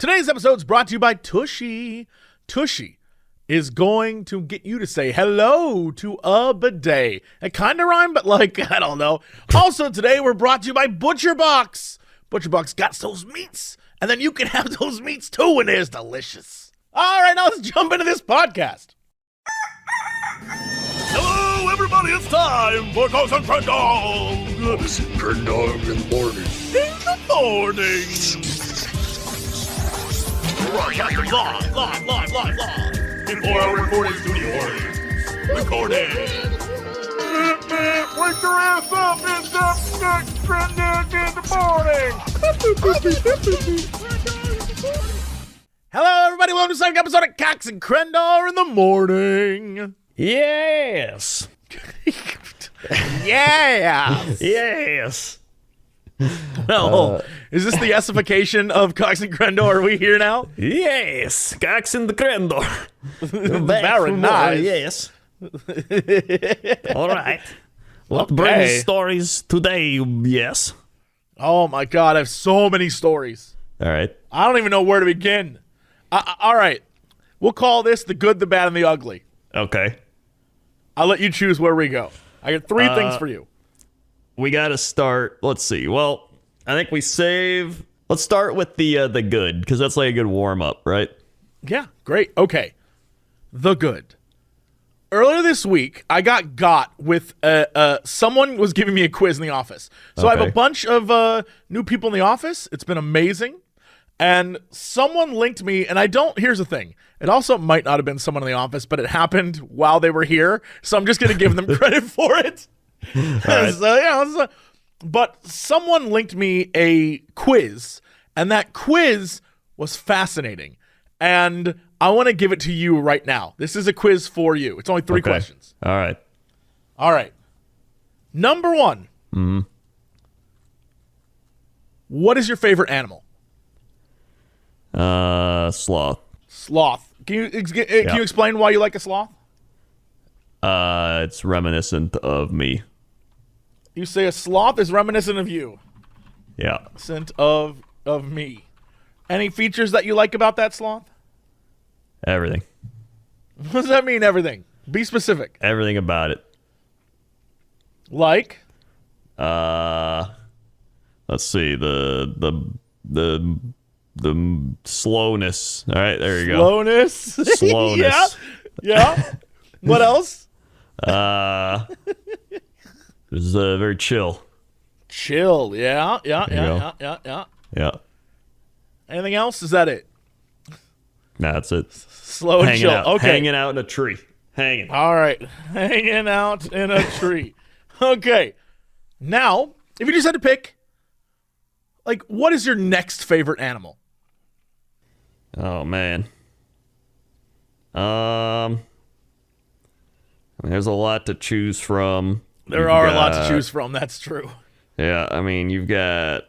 Today's episode is brought to you by Tushy. Tushy is going to get you to say hello to a bidet. It kind of rhymed, but I don't know. Also today, we're brought to you by ButcherBox. ButcherBox got those meats, and then you can have those meats too, and it's delicious. All right, now let's jump into this podcast. Hello, everybody. It's time for Cox and Crendor. Crendor in the morning. In the morning. Live. Before our recording studio audience. Recording. Wake your ass up. It's up next Crendor in the morning. Hello, everybody. Welcome to the second episode of Cox and Crendor in the morning. Yes. Yeah. Yes. Well, is this the essification of Cox and Crendor? Are we here now? Yes. Cox and the Crendor. Very nice. Yes. All right. What brings stories today? Yes. Oh my God, I have so many stories. All right. I don't even know where to begin. All right. We'll call this the good, the bad, and the ugly. Okay. I'll let you choose where we go. I got three things for you. We got to start. Let's see. Well, I think let's start with the good, because that's like a good warm up, right? Yeah, great. Okay. The good. Earlier this week, I got with someone was giving me a quiz in the office. So I have a bunch of new people in the office. It's been amazing. And someone linked me, and here's the thing. It also might not have been someone in the office, but it happened while they were here. So I'm just going to give them credit for it. Right. But someone linked me a quiz, and that quiz was fascinating. And I want to give it to you right now. This is a quiz for you. It's only three questions. All right. Number one. Mm-hmm. What is your favorite animal? Sloth. Sloth. Can you explain why you like a sloth? It's reminiscent of me. You say a sloth is reminiscent of you. Yeah. Reminiscent of me. Any features that you like about that sloth? Everything. What does that mean, everything? Be specific. Everything about it. Like? Let's see. The slowness. All right, there you go. Slowness. Yeah. What else? It's very chill. Chill. Yeah. Yeah. Anything else? Is that it? Nah, that's it. Slow and chill. Okay. Hanging out in a tree. Hanging. All right. Hanging out in a tree. Okay. Now, if you just had to pick, what is your next favorite animal? Oh, man. There's a lot to choose from. There are a lot to choose from. That's true. Yeah, I mean, you got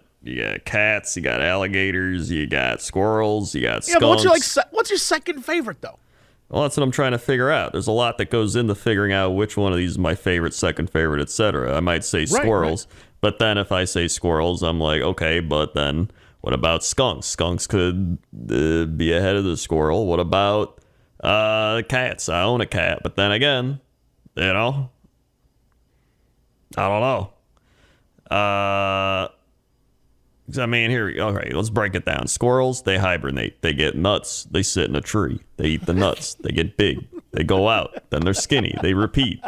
cats, you got alligators, you got squirrels, you got skunks. Yeah, but what's your second favorite, though? Well, that's what I'm trying to figure out. There's a lot that goes into figuring out which one of these is my favorite, second favorite, etc. I might say squirrels, but then if I say squirrels, I'm like, okay, but then what about skunks? Skunks could be ahead of the squirrel. What about cats? I own a cat, but then again, I don't know. I mean, here we go. Okay, let's break it down. Squirrels, they hibernate. They get nuts. They sit in a tree. They eat the nuts. They get big. They go out. Then they're skinny. They repeat.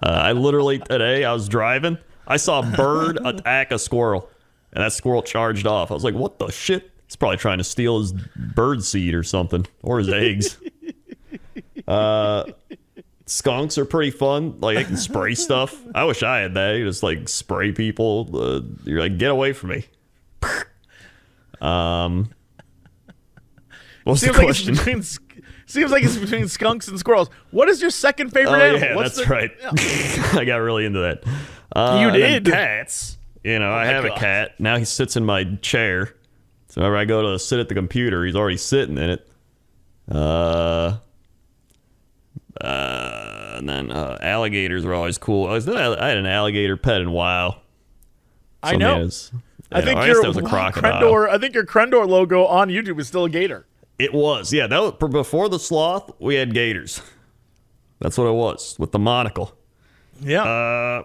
I literally, today, I was driving. I saw a bird attack a squirrel, and that squirrel charged off. I was like, what the shit? He's probably trying to steal his bird seed or something, or his eggs. Skunks are pretty fun. They can spray stuff. I wish I had that. You just spray people. You're like, get away from me. What's the question? Seems like it's between skunks and squirrels. What is your second favorite animal? Yeah, that's right. I got really into that. You did. Cats. I have a cat. Now he sits in my chair. So whenever I go to sit at the computer, he's already sitting in it. And then alligators are always cool. I had an alligator pet in WoW. I know. I think guess that was a crocodile. Crendor. I think your Crendor logo on YouTube is still a gator. It was, yeah. That was, before the sloth, we had gators. That's what it was with the monocle. Yeah.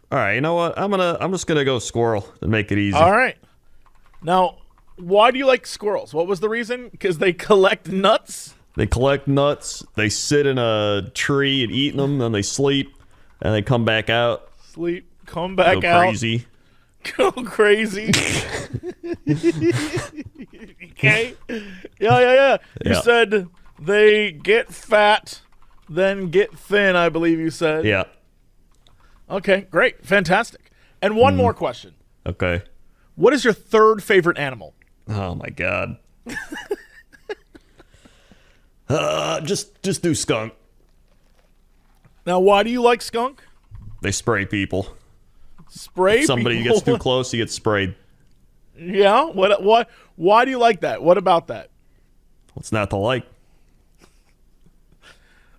All right, you know what? I'm just gonna go squirrel and make it easy. All right. Now, why do you like squirrels? What was the reason? Because they collect nuts? They collect nuts. They sit in a tree and eat them, then they sleep, and they come back out. Sleep, come back Go out. crazy. Go crazy. Okay. Yeah. You Yeah. said they get fat, then get thin, I believe you said. Yeah. Okay, great. Fantastic. And one more question. Okay. What is your third favorite animal? Oh my god. Just do skunk. Now, why do you like skunk? They spray people. Spray If somebody people? gets too close, he gets sprayed. Yeah? What? Why do you like that? What about that? What's not to like?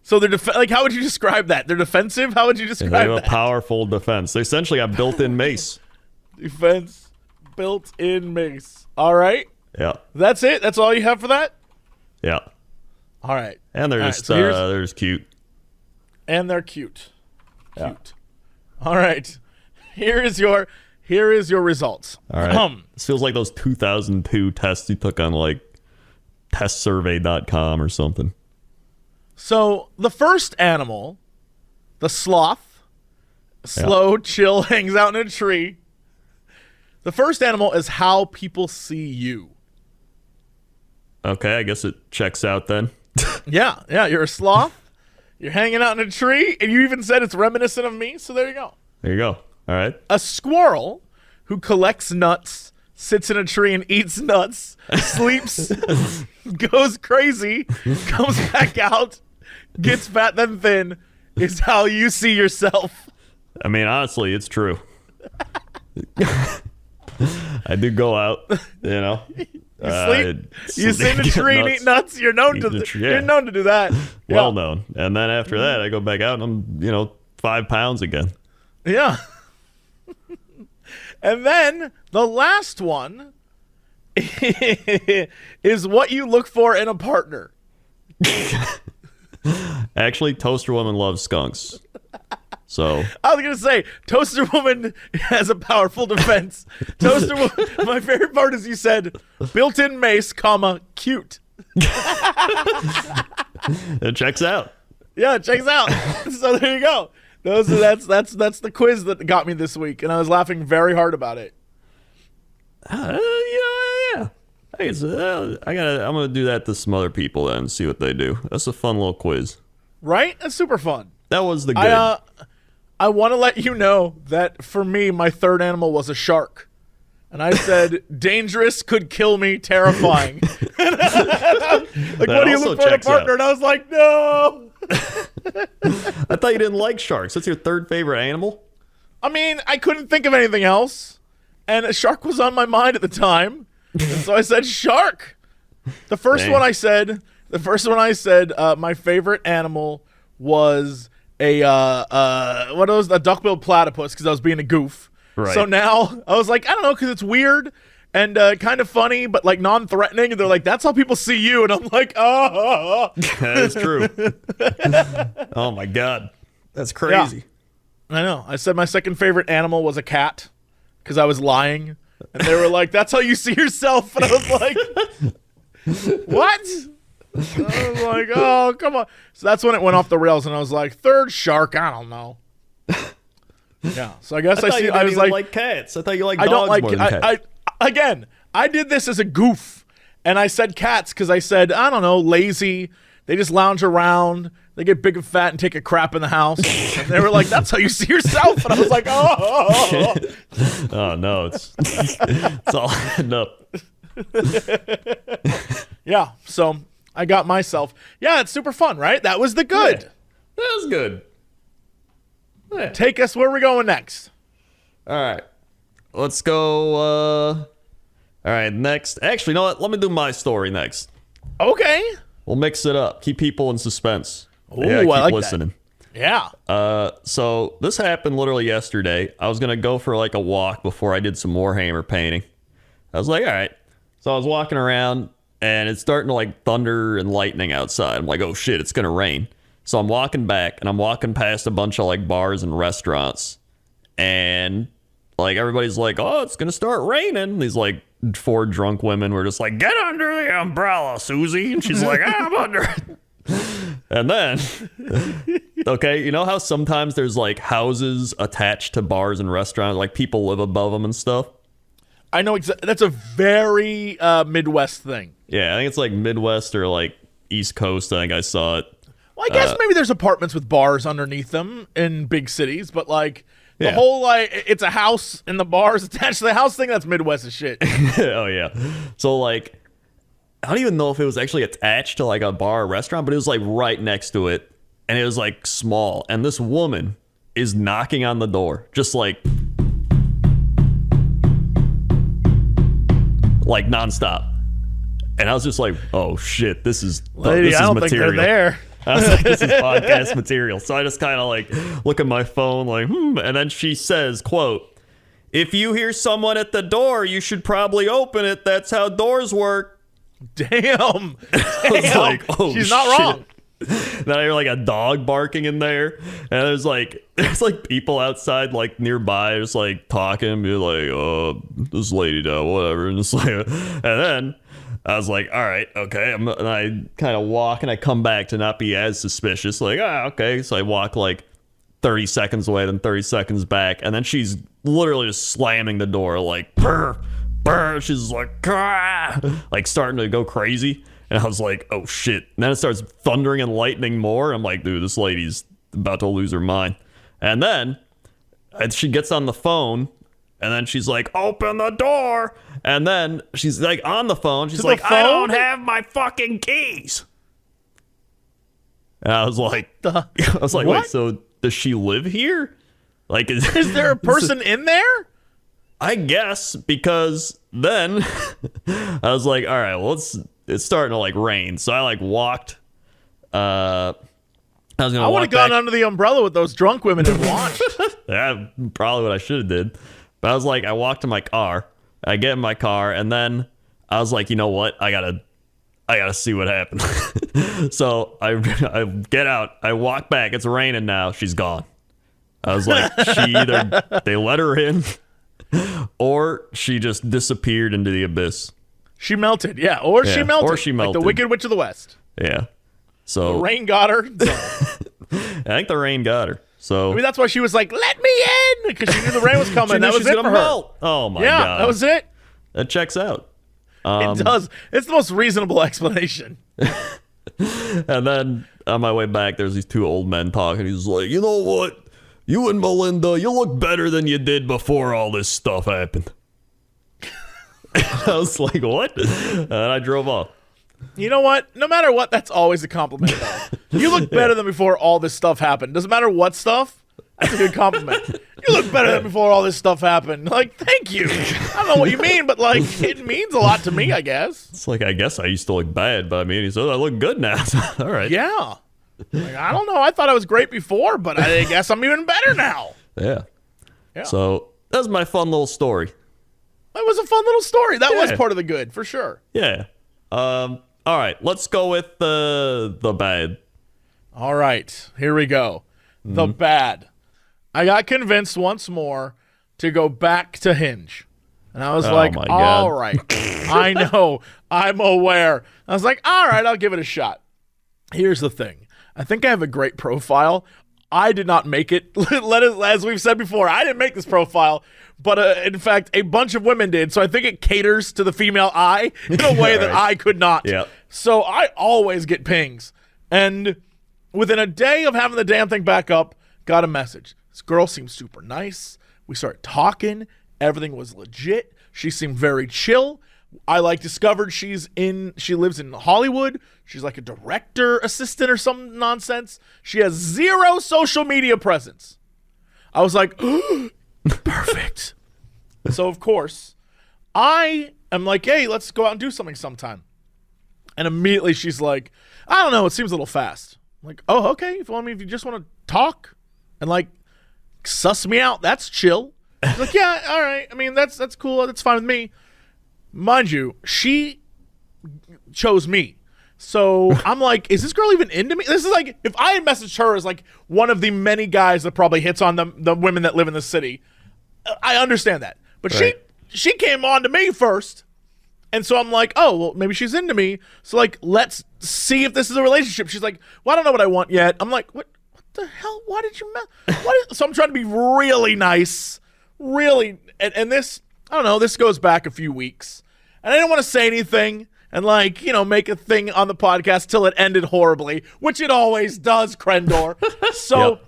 So they're like, how would you describe that? They're defensive? How would you They describe have a that? powerful defense. They essentially got built-in mace. Defense built-in mace. All right. Yeah. That's it? That's all you have for that? Yeah. All right. And they're All right, just so they're just cute. and they're cute. Yeah. Cute. All right. Here is your results. All right. This feels like those 2002 tests you took on like testsurvey.com or something. So the first animal, the sloth, slow, chill, hangs out in a tree. The first animal is how people see you. Okay, I guess it checks out then. Yeah, you're a sloth. You're hanging out in a tree, and you even said it's reminiscent of me, so there you go. There you go. All right. A squirrel who collects nuts, sits in a tree and eats nuts, sleeps, goes crazy, comes back out, gets fat then thin, is how you see yourself. I mean, honestly, it's true. I do go out, you know. You sit in a tree and eat nuts. You're known to you're known to do that. Well known. And then after that, I go back out and I'm, 5 pounds again. Yeah. And then the last one is what you look for in a partner. Actually, Toaster Woman loves skunks. So I was gonna say, Toaster Woman has a powerful defense. Toaster Woman. My favorite part is you said, built-in mace, comma, cute. it checks out. Yeah, it checks out. So there you go. That's the quiz that got me this week, and I was laughing very hard about it. Yeah. I guess, I'm gonna do that to some other people then and see what they do. That's a fun little quiz. Right? That's super fun. That was the good. I want to let you know that for me, my third animal was a shark. And I said, dangerous, could kill me, terrifying. Like, what do you look for in a partner? And I was like, no. I thought you didn't like sharks. That's your third favorite animal? I mean, I couldn't think of anything else. And a shark was on my mind at the time. And so I said, shark. The first one I said, my favorite animal was a duck-billed platypus because I was being a goof. Right. So now I was like, I don't know, because it's weird and kind of funny, but like non-threatening. And they're like, that's how people see you. And I'm like, oh. That's true. Oh my God. That's crazy. Yeah. I know. I said my second favorite animal was a cat because I was lying. And they were like, that's how you see yourself. And I was like, what? I was like, oh, come on. So that's when it went off the rails, and I was like, third shark, I don't know. Yeah. So I guess I was like cats. I thought you liked I don't dogs like more than cats. I did this as a goof, and I said cats because I said, I don't know, lazy. They just lounge around. They get big and fat and take a crap in the house. And they were like, that's how you see yourself. And I was like, oh. Oh no, it's all adding up. Yeah. So I got myself. Yeah, it's super fun, right? That was the good. Yeah, that was good. Yeah. Take us where we're going next. All right. Let's go. All right, next. Actually, you know what? Let me do my story next. Okay. We'll mix it up. Keep people in suspense. Ooh, Yeah, keep I like listening. that. Yeah. So this happened literally yesterday. I was going to go for like a walk before I did some Warhammer painting. I was like, all right. So I was walking around and it's starting to like thunder and lightning outside. I'm like, oh shit, it's going to rain. So I'm walking back and I'm walking past a bunch of like bars and restaurants. And like everybody's like, oh, it's going to start raining. These like 4 drunk women were just like, get under the umbrella, Susie. And she's like, I'm under it. And then, okay, you know how sometimes there's like houses attached to bars and restaurants, like people live above them and stuff? I know that's a very Midwest thing. Yeah, I think it's like Midwest or like East Coast. I think I saw it. Well, I guess maybe there's apartments with bars underneath them in big cities, but like the Yeah. whole like it's a house and the bars attached to the house thing, that's Midwest as shit. Oh, yeah. So like, I don't even know if it was actually attached to like a bar or restaurant, but it was like right next to it. And it was like small. And this woman is knocking on the door, just like nonstop. And I was just like, oh shit, this is Lady, this is I don't material. think they're there. I was like, this is podcast material. So I just kind of like look at my phone like, and then she says, quote, if you hear someone at the door, you should probably open it. That's how doors work. Damn. I was like, oh, she's not shit. wrong. Then I hear like a dog barking in there, and there's like people outside like nearby just like talking, be like, oh, this lady down, whatever, and just like, and then I was like, all right, okay, and I kind of walk and I come back to not be as suspicious, like, okay, so I walk like 30 seconds away, then 30 seconds back, and then she's literally just slamming the door like, brr, brr, she's like, like starting to go crazy. And I was like, oh, shit. And then it starts thundering and lightning more. I'm like, dude, this lady's about to lose her mind. And then she gets on the phone, and then she's like, open the door. And then she's like on the phone. She's like, I don't have my fucking keys. And I was like, What? wait, so does she live here? Like, Is there a person in there? I guess, because then I was like, all right, well, it's starting to like rain, so I like walked. I was gonna. I would have gone under the umbrella with those drunk women and watched. Yeah, probably what I should have did. But I was like, I walked to my car. I get in my car, and then I was like, you know what? I gotta see what happened. So I get out. I walk back. It's raining now. She's gone. I was like, she either they let her in, or she just disappeared into the abyss. She melted, yeah. Or she melted. Or she melted. Like the Wicked Witch of the West. Yeah. So The rain got her. So. I think the rain got her. So Maybe that's why she was like, let me in! Because she knew the rain was coming. she knew That was she's it gonna for her. melt. Oh my Yeah, god. that was it. That checks out. It does. It's the most reasonable explanation. And then on my way back, there's these 2 old men talking. He's like, you know what? You and Melinda, you look better than you did before all this stuff happened. I was like, what? And I drove off. You know what? No matter what, that's always a compliment. Though. You look better than before all this stuff happened. Doesn't matter what stuff. That's a good compliment. You look better than before all this stuff happened. Like, thank you. I don't know what you mean, but like, it means a lot to me, I guess. It's like, I guess I used to look bad, but I mean, he said, I look good now. All right. Yeah. Like, I don't know. I thought I was great before, but I guess I'm even better now. Yeah. Yeah. So that's my fun little story. That was a fun little story. That was Yeah. part of the good, for sure. Yeah. All right. Let's go with the bad. All right. Here we go. The bad. I got convinced once more to go back to Hinge. And I was like, my God. all right. I know. I'm aware. I was like, all right, I'll give it a shot. Here's the thing. I think I have a great profile. I did not make it. As we've said before, I didn't make this profile. But in fact, a bunch of women did. So I think it caters to the female eye in a way that I could not. Yeah. So I always get pings. And within a day of having the damn thing back up, got a message. This girl seemed super nice. We started talking. Everything was legit. She seemed very chill. I discovered she lives in Hollywood. She's like a director assistant or some nonsense. She has 0 social media presence. I was like, perfect. So of course, I am like, hey, let's go out and do something sometime. And immediately she's like, I don't know, it seems a little fast. I'm like, oh, okay. If you just want to talk and like suss me out, that's chill. She's like, yeah, all right. I mean, that's cool. That's fine with me. Mind you, she chose me. So I'm like, is this girl even into me? This is like, if I had messaged her as like one of the many guys that probably hits on the women that live in the city, I understand that. But right. she came on to me first. And so I'm like, oh, well, maybe she's into me. So like, let's see if this is a relationship. She's like, well, I don't know what I want yet. I'm like, what the hell? Why did you so I'm trying to be really nice, really. And this, I don't know, this goes back a few weeks. And I didn't want to say anything. And like, make a thing on the podcast till it ended horribly, which it always does, Crendor. So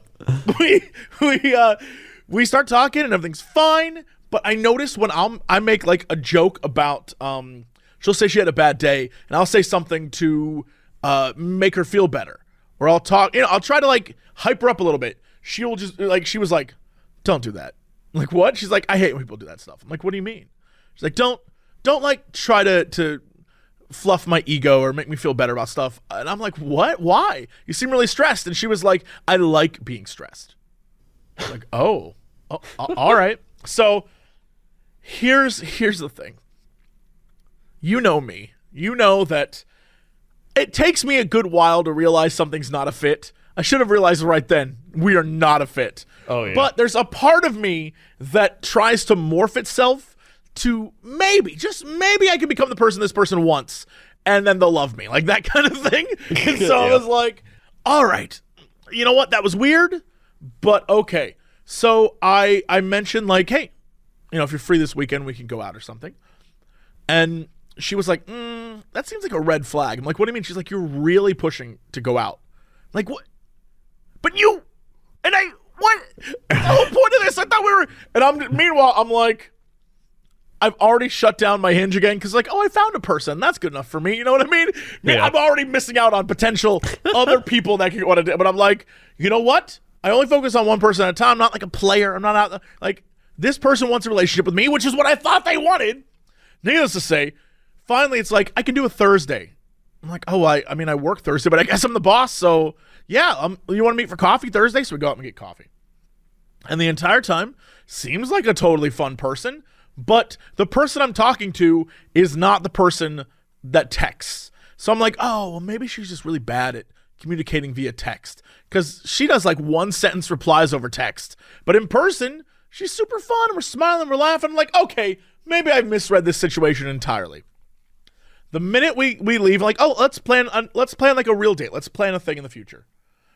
we start talking and everything's fine. But I notice when I make like a joke about, she'll say she had a bad day, and I'll say something to make her feel better, or I'll talk, I'll try to like hype her up a little bit. She'll just like, she was like, don't do that. I'm like, what? She's like, I hate when people do that stuff. I'm like, what do you mean? She's like, don't like try to fluff my ego or make me feel better about stuff. And I'm like, what? Why? You seem really stressed. And she was like, I like being stressed. I'm like, oh, all right. So here's the thing. You know me. You know that it takes me a good while to realize something's not a fit. I should have realized right then we are not a fit. Oh, yeah. But there's a part of me that tries to morph itself to maybe, just maybe I can become the person this person wants, and then they'll love me, like that kind of thing. And so I was like, all right, you know what? That was weird, but okay. So I mentioned like, hey, if you're free this weekend, we can go out or something. And she was like, that seems like a red flag. I'm like, what do you mean? She's like, you're really pushing to go out. I'm like, what? But you, and I, what? The whole point of this, I thought we were, and meanwhile, I'm like, I've already shut down my Hinge again because, like, oh, I found a person. That's good enough for me. You know what I mean? Yeah. I'm already missing out on potential other people that could want to do. But I'm like, you know what? I only focus on one person at a time. I'm not like a player. I'm not out like, this person wants a relationship with me, which is what I thought they wanted. Needless to say, finally, it's like, I can do a Thursday. I'm like, oh, I mean, I work Thursday, but I guess I'm the boss. So, yeah, you want to meet for coffee Thursday? So we go out and get coffee. And the entire time, seems like a totally fun person. But the person I'm talking to is not the person that texts. So I'm like, oh, well, maybe she's just really bad at communicating via text. Because she does like 1-sentence replies over text. But in person, she's super fun. We're smiling, we're laughing. I'm like, okay, maybe I've misread this situation entirely. The minute we leave, I'm like, oh, let's plan like a real date. Let's plan a thing in the future.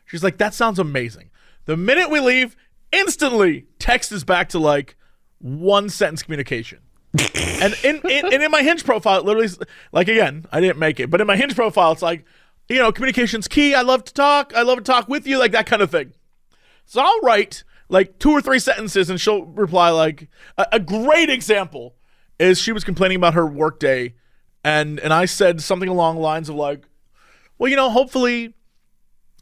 She's like, that sounds amazing. The minute we leave, instantly text is back to like 1-sentence communication. And in my Hinge profile, it literally, like, again, I didn't make it, but in my Hinge profile, it's like, communication's key. I love to talk with you, like that kind of thing. So I'll write like 2 or 3 sentences and she'll reply like, a great example is she was complaining about her work day, and I said something along the lines of like, well, hopefully,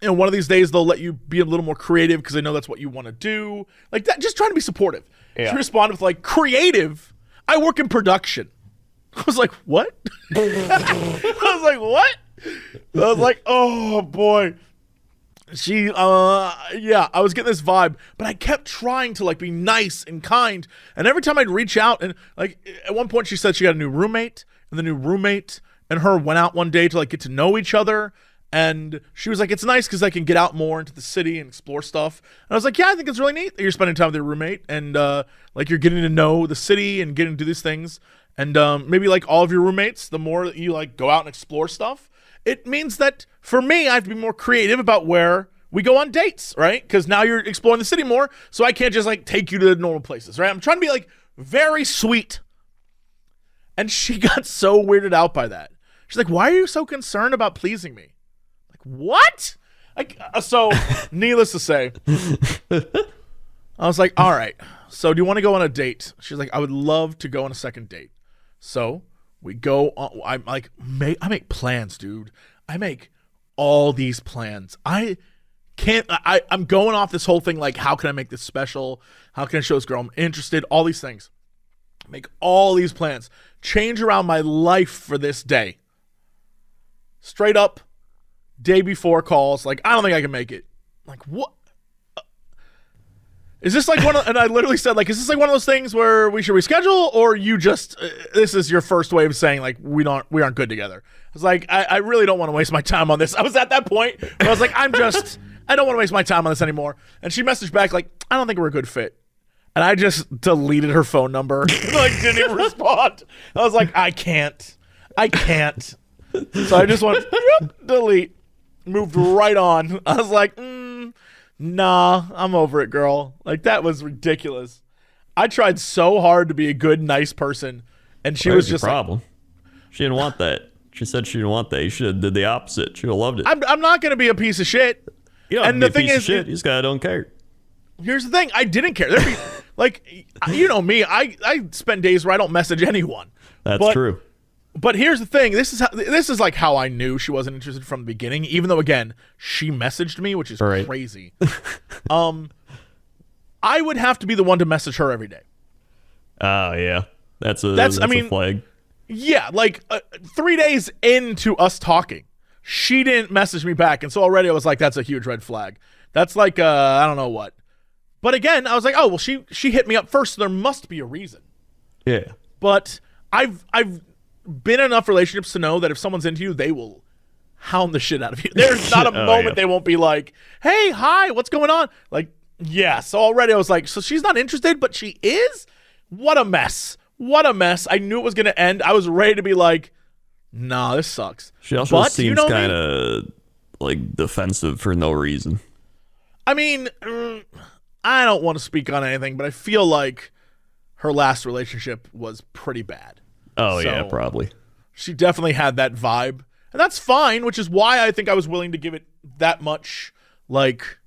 one of these days they'll let you be a little more creative because I know that's what you want to do. Like that, just trying to be supportive. Yeah. She responded with like, creative? I work in production. I was like, what? I was like, what? I was like, oh boy. She, yeah, I was getting this vibe, but I kept trying to like be nice and kind. And every time I'd reach out, and like at one point she said she got a new roommate, and the new roommate and her went out one day to like get to know each other. And she was like, it's nice because I can get out more into the city and explore stuff. And I was like, yeah, I think it's really neat that you're spending time with your roommate and like you're getting to know the city and getting to do these things. And maybe like all of your roommates, the more that you like go out and explore stuff, it means that for me, I have to be more creative about where we go on dates, right? Because now you're exploring the city more, so I can't just like take you to the normal places, right? I'm trying to be like very sweet. And she got so weirded out by that. She's like, why are you so concerned about pleasing me? What? So, needless to say, I was like, all right, so do you want to go on a date? She's like, I would love to go on a second date. So we go on, I make plans, dude. I make all these plans. I'm going off this whole thing like, how can I make this special? How can I show this girl I'm interested? All these things. Make all these plans. Change around my life for this day. Straight up. day before calls, like, I don't think I can make it. Like, what? Is this like one of, and I literally said, like, is this like one of those things where we should reschedule, or you just, this is your first way of saying, like, we aren't good together? I was like, I really don't want to waste my time on this. I was at that point where I was like, I don't want to waste my time on this anymore. And she messaged back, like, I don't think we're a good fit. And I just deleted her phone number. Like, didn't even respond. I was like, I can't. So I just went, delete. Moved right on. I was like, nah, I'm over it, girl. Like, that was ridiculous. I tried so hard to be a good, nice person, and she was just problem. She didn't want that. She said she didn't want that. You should have did the opposite. She would have loved it. I'm not going to be a piece of shit. You don't and have the to be thing a piece is, of shit. You just gotta don't care. Here's the thing. I didn't care. Like, you know me. I spend days where I don't message anyone. That's true. But here's the thing. This is like how I knew she wasn't interested from the beginning, even though, again, she messaged me, which is crazy. I would have to be the one to message her every day. Oh, yeah. That's a flag. Yeah, like 3 days into us talking, she didn't message me back. And so already I was like, that's a huge red flag. That's like, I don't know what. But again, I was like, oh, well, she hit me up first, so there must be a reason. Yeah. But I've been in enough relationships to know that if someone's into you, they will hound the shit out of you. There's not a moment they won't be like, hey, hi, what's going on? Like, yeah. So already I was like, so she's not interested, but she is? What a mess. What a mess. I knew it was going to end. I was ready to be like, nah, this sucks. She also seems kind of like defensive for no reason. I mean, I don't want to speak on anything, but I feel like her last relationship was pretty bad. Oh, so yeah, probably. She definitely had that vibe. And that's fine, which is why I think I was willing to give it that much, like,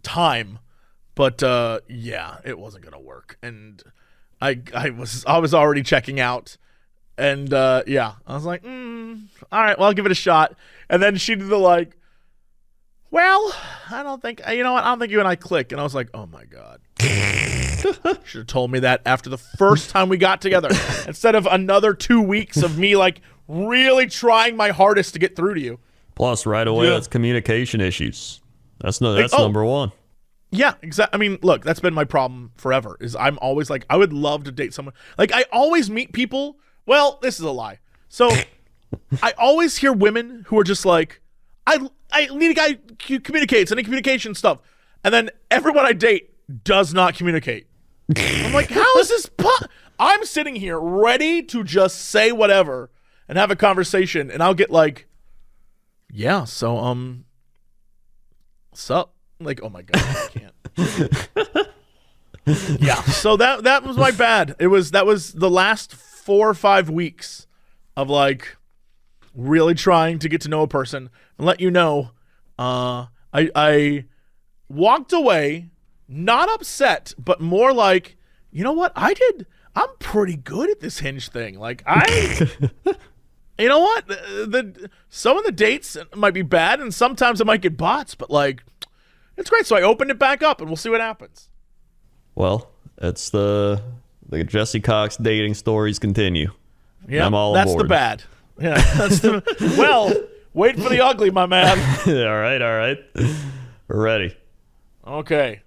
time. But, yeah, it wasn't going to work. And I was already checking out. And, yeah, I was like, all right, well, I'll give it a shot. And then she did the, like, well, I don't think you and I click. And I was like, oh, my God. Should have told me that after the first time we got together instead of another 2 weeks of me, like, really trying my hardest to get through to you. Plus, right away, that's communication issues. That's number one. Yeah, exactly. I mean, look, that's been my problem forever, is I'm always like, I would love to date someone. Like, I always meet people. Well, this is a lie. So I always hear women who are just like, I need a guy who communicates, I need communication stuff. And then everyone I date does not communicate. I'm like, how is this? I'm sitting here ready to just say whatever and have a conversation, and I'll get like, yeah, so sup? Like, oh my God, I can't. Yeah, so that was my bad. That was the last 4 or 5 weeks of like really trying to get to know a person and let you know. I walked away. Not upset, but more like, you know what? I'm pretty good at this Hinge thing. Like, you know what? Some of the dates might be bad, and sometimes I might get bots, but like, it's great. So I opened it back up, and we'll see what happens. Well, it's the Jesse Cox dating stories continue. Yeah, I'm all that's aboard. the bad. Yeah, well, wait for the ugly, my man. All right. We're ready. Okay.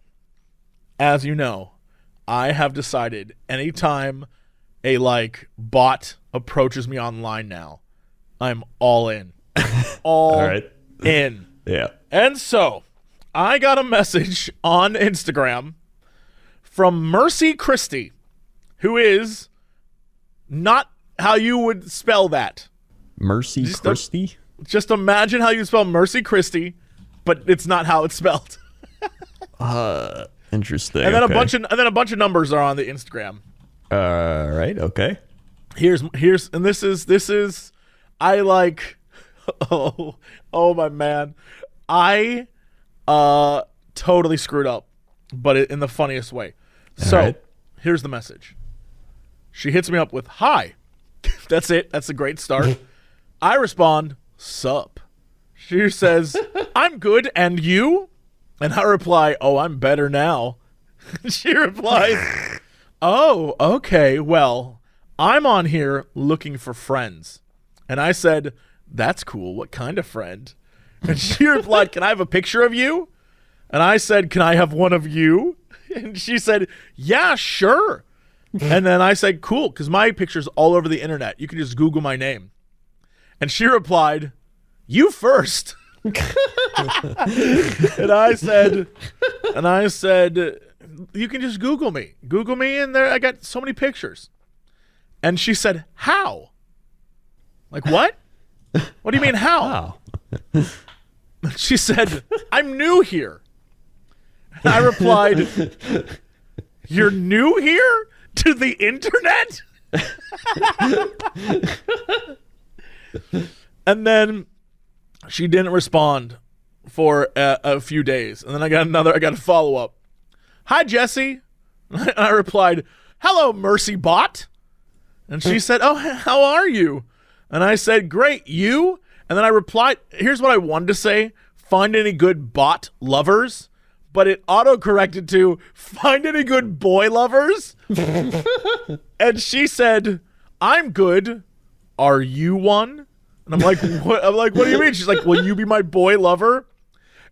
As you know, I have decided anytime a like bot approaches me online now, I'm all in. All right. In. Yeah. And so I got a message on Instagram from Mercy Christie, who is not how you would spell that. Mercy Christie? Just imagine how you spell Mercy Christie, but it's not how it's spelled. Interesting. And then a bunch of numbers are on the Instagram. Right. Okay. Here's and this is I like oh my man. I totally screwed up, but in the funniest way. So, here's the message. She hits me up with hi. That's it. That's a great start. I respond, sup. She says, I'm good, and you? And I reply, oh, I'm better now. She replies, oh, okay, well, I'm on here looking for friends. And I said, that's cool. What kind of friend? And she replied, can I have a picture of you? And I said, can I have one of you? And she said, yeah, sure. And then I said, cool, because my picture's all over the internet. You can just Google my name. And she replied, you first. And I said, you can just Google me. Google me, and there I got so many pictures. And she said, how? Like, what? What do you mean, how? She said, I'm new here. And I replied, you're new here to the internet? And then she didn't respond for a few days. And then I got a follow-up. Hi, Jesse. And I replied, hello, Mercy Bot. And she said, oh, how are you? And I said, great, you? And then I replied, here's what I wanted to say, find any good bot lovers, but it auto-corrected to find any good boy lovers? And she said, I'm good. Are you one? And I'm like, what? I'm like, what do you mean? She's like, will you be my boy lover?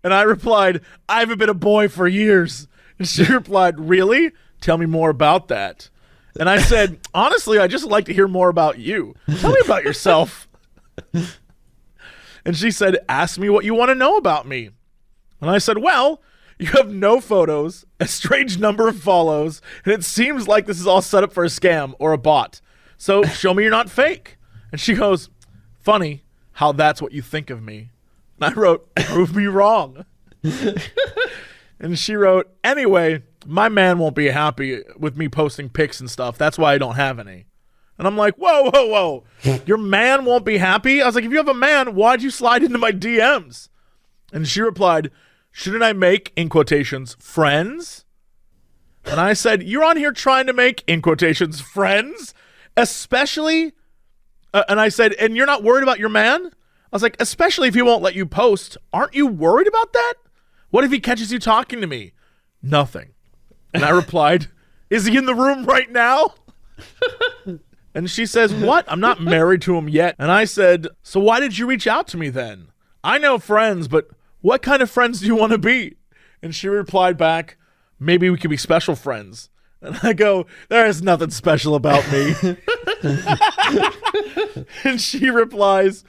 And I replied, I haven't been a boy for years. And she replied, really? Tell me more about that. And I said, honestly, I just like to hear more about you. Tell me about yourself. And she said, ask me what you want to know about me. And I said, well, you have no photos, a strange number of follows, and it seems like this is all set up for a scam or a bot. So show me you're not fake. And she goes, funny how that's what you think of me. And I wrote, prove me wrong. And she wrote, anyway, my man won't be happy with me posting pics and stuff. That's why I don't have any. And I'm like, whoa, whoa, whoa. Your man won't be happy? I was like, if you have a man, why'd you slide into my DMs? And she replied, shouldn't I make, in quotations, friends? And I said, you're on here trying to make, in quotations, friends? Especially, and I said, and you're not worried about your man? I was like, especially if he won't let you post. Aren't you worried about that? What if he catches you talking to me? Nothing. And I replied, is he in the room right now? And she says, what? I'm not married to him yet. And I said, so why did you reach out to me then? I know friends, but what kind of friends do you want to be? And she replied back, maybe we could be special friends. And I go, there is nothing special about me. And she replies,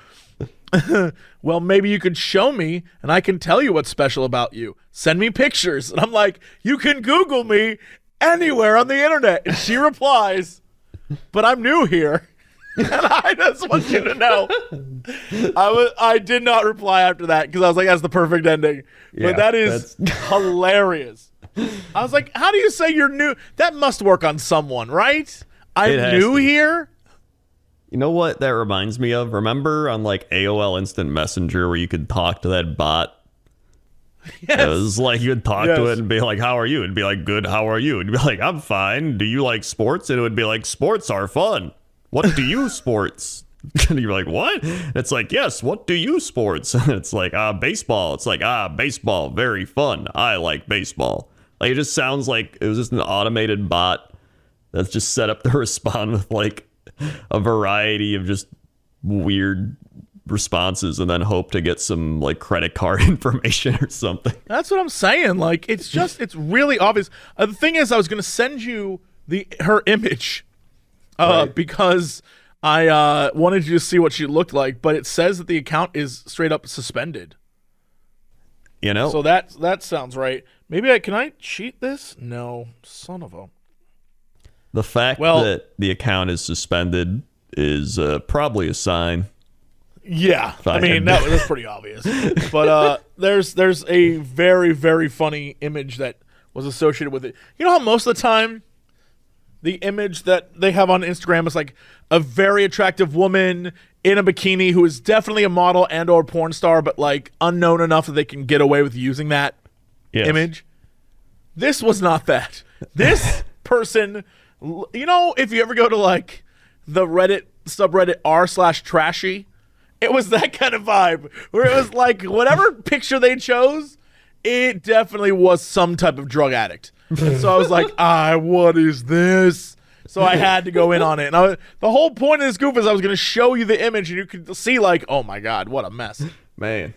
well, maybe you could show me and I can tell you what's special about you. Send me pictures. And I'm like, you can Google me anywhere on the internet. And she replies, but I'm new here. And I just want you to know, I did not reply after that because I was like, that's the perfect ending. Yeah, but that is hilarious. I was like, how do you say you're new? That must work on someone, right? I'm new here. You know what that reminds me of? Remember on like AOL Instant Messenger where you could talk to that bot? Yes. It was like you'd talk to it and be like, how are you? It'd be like, good, how are you? It'd be like, I'm fine. Do you like sports? And it would be like, sports are fun. What do you sports? And you're like, what? And it's like, yes, what do you sports? And it's like, baseball. It's like, baseball, very fun. I like baseball. Like, it just sounds like it was just an automated bot that's just set up to respond with like a variety of just weird responses and then hope to get some like credit card information or something. That's what I'm saying. Like, it's really obvious. The thing is, I was going to send you her image right, because I wanted you to see what she looked like, but it says that the account is straight up suspended. You know? So that sounds right. Maybe can I cheat this? No. Son of a... The fact that the account is suspended is probably a sign. Yeah, I mean, that's pretty obvious. But there's a very, very funny image that was associated with it. You know how most of the time the image that they have on Instagram is like a very attractive woman in a bikini who is definitely a model and or porn star, but like unknown enough that they can get away with using that image? This was not that. This person, you know, if you ever go to like the Reddit subreddit r/trashy, it was that kind of vibe where it was like whatever picture they chose, it definitely was some type of drug addict. And so I was like, what is this? So I had to go in on it. And the whole point of this goof is I was going to show you the image and you could see like, oh my God, what a mess. Man.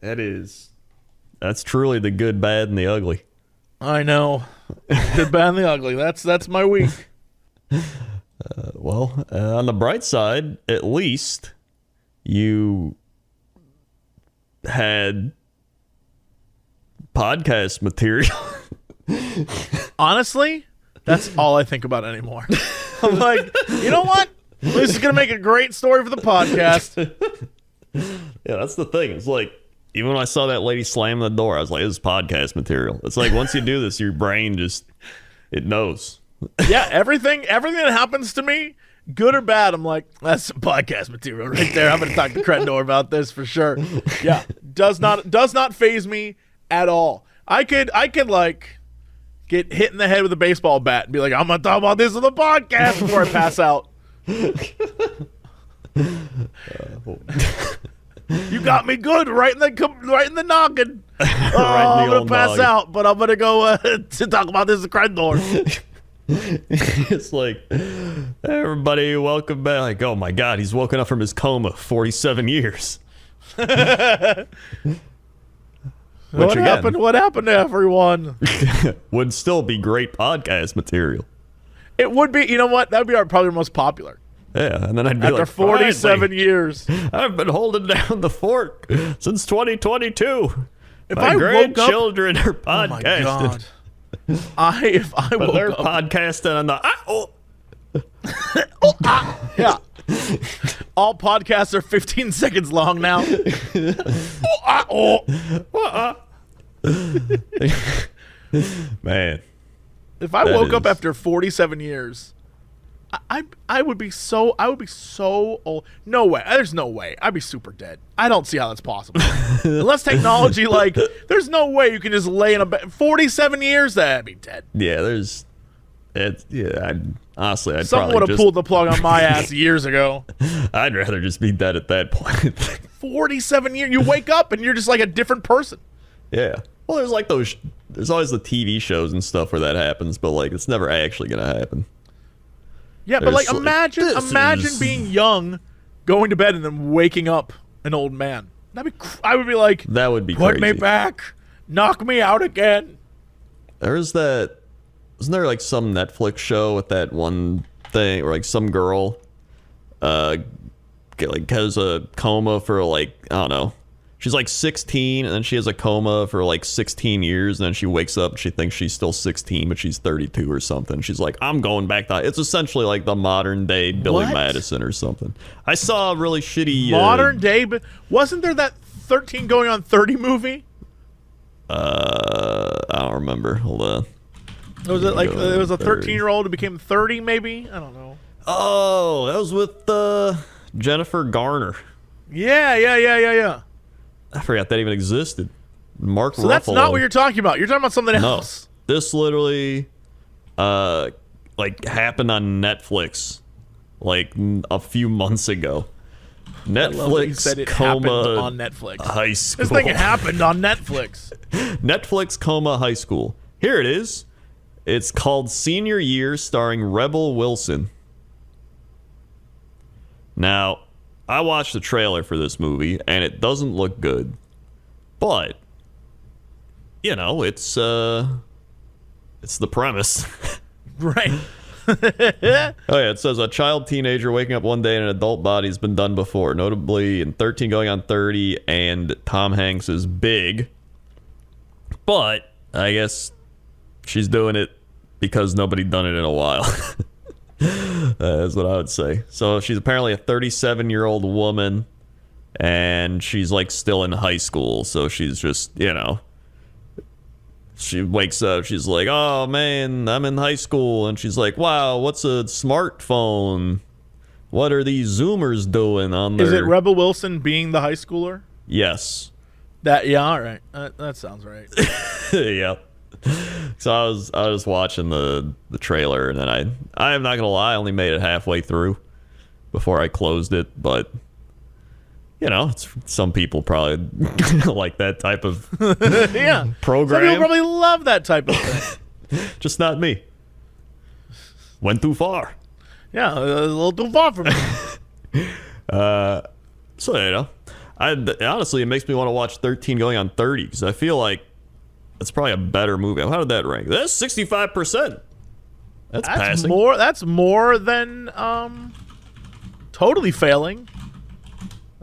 That's truly the good, bad, and the ugly. I know. Good, bad, and the ugly. That's my week. On the bright side, at least you had podcast material. Honestly, that's all I think about anymore. I'm like, you know what? This is going to make a great story for the podcast. Yeah, that's the thing. It's like, even when I saw that lady slam the door, I was like, this is podcast material. It's like, once you do this, your brain just, it knows. Yeah, everything that happens to me, good or bad, I'm like, that's some podcast material right there. I'm going to talk to Crendor about this for sure. Yeah, does not faze me at all. I could like get hit in the head with a baseball bat and be like, I'm going to talk about this on the podcast before I pass out. You got me good right in the noggin. I'm gonna pass out, but I'm gonna go to talk about this at Crendor. It's like, everybody, welcome back. Like, oh my God, he's woken up from his coma 47 years. What happened? What happened to everyone? Would still be great podcast material. It would be. You know what? That would be probably our most popular. Yeah, and then I'd be after like, 47 years. I've been holding down the fort since 2022. If my I grandchildren are podcasting. Oh my God. If I woke they're up, podcasting on the yeah. All podcasts are 15 seconds long now. Man, if I woke up after 47 years, I would be so old. No way. There's no way. I'd be super dead. I don't see how that's possible. Unless technology, like, there's no way you can just lay in a bed. 47 years, that'd be dead. Yeah, honestly, I'd someone would have pulled the plug on my ass years ago. I'd rather just be dead at that point. 47 years. You wake up and you're just like a different person. Yeah. Well, there's like there's always the TV shows and stuff where that happens, but like, it's never actually going to happen. Yeah, but like, imagine being young, going to bed, and then waking up an old man. I would be like, that would be put crazy. me back, knock me out again. Wasn't there like some Netflix show with that one thing where like some girl has a coma for like, I don't know. She's like 16, and then she has a coma for like 16 years, and then she wakes up and she thinks she's still 16, but she's 32 or something. She's like, I'm going back to... It's essentially like the modern day Billy Madison or something. I saw a really shitty... Modern day... Wasn't there that 13 going on 30 movie? I don't remember. Hold on. Was it like... It was a 13-year-old who became 30, maybe? I don't know. Oh, that was with Jennifer Garner. Yeah. I forgot that even existed. Mark Ruffalo. So that's not what you're talking about. You're talking about something else. No, this literally, like happened on Netflix, like a few months ago. Netflix said it coma happened on Netflix. High school. This thing happened on Netflix. Netflix coma high school. Here it is. It's called Senior Year, starring Rebel Wilson. Now, I watched the trailer for this movie, and it doesn't look good. But, you know, it's the premise. Right. Oh, yeah, it says a child teenager waking up one day in an adult body has been done before, notably in 13 going on 30, and Tom Hanks is big. But, I guess she's doing it because nobody done it in a while. That's what I would say. So she's apparently a 37-year-old woman, and she's like still in high school. So she's just, you know, she wakes up. She's like, "Oh man, I'm in high school," and she's like, "Wow, what's a smartphone? What are these Zoomers doing on there?" Is it Rebel Wilson being the high schooler? Yes. All right. That sounds right. Yeah. So I was watching the trailer, and then I am not gonna lie, I only made it halfway through before I closed it. But you know, some people probably like that type of yeah program. Some people probably love that type of thing. Just not me. Went too far. Yeah, a little too far from me. So you know, Honestly, it makes me want to watch 13 going on 30 because I feel like that's probably a better movie. How did that rank? That's 65%. That's passing. That's more than Totally Failing.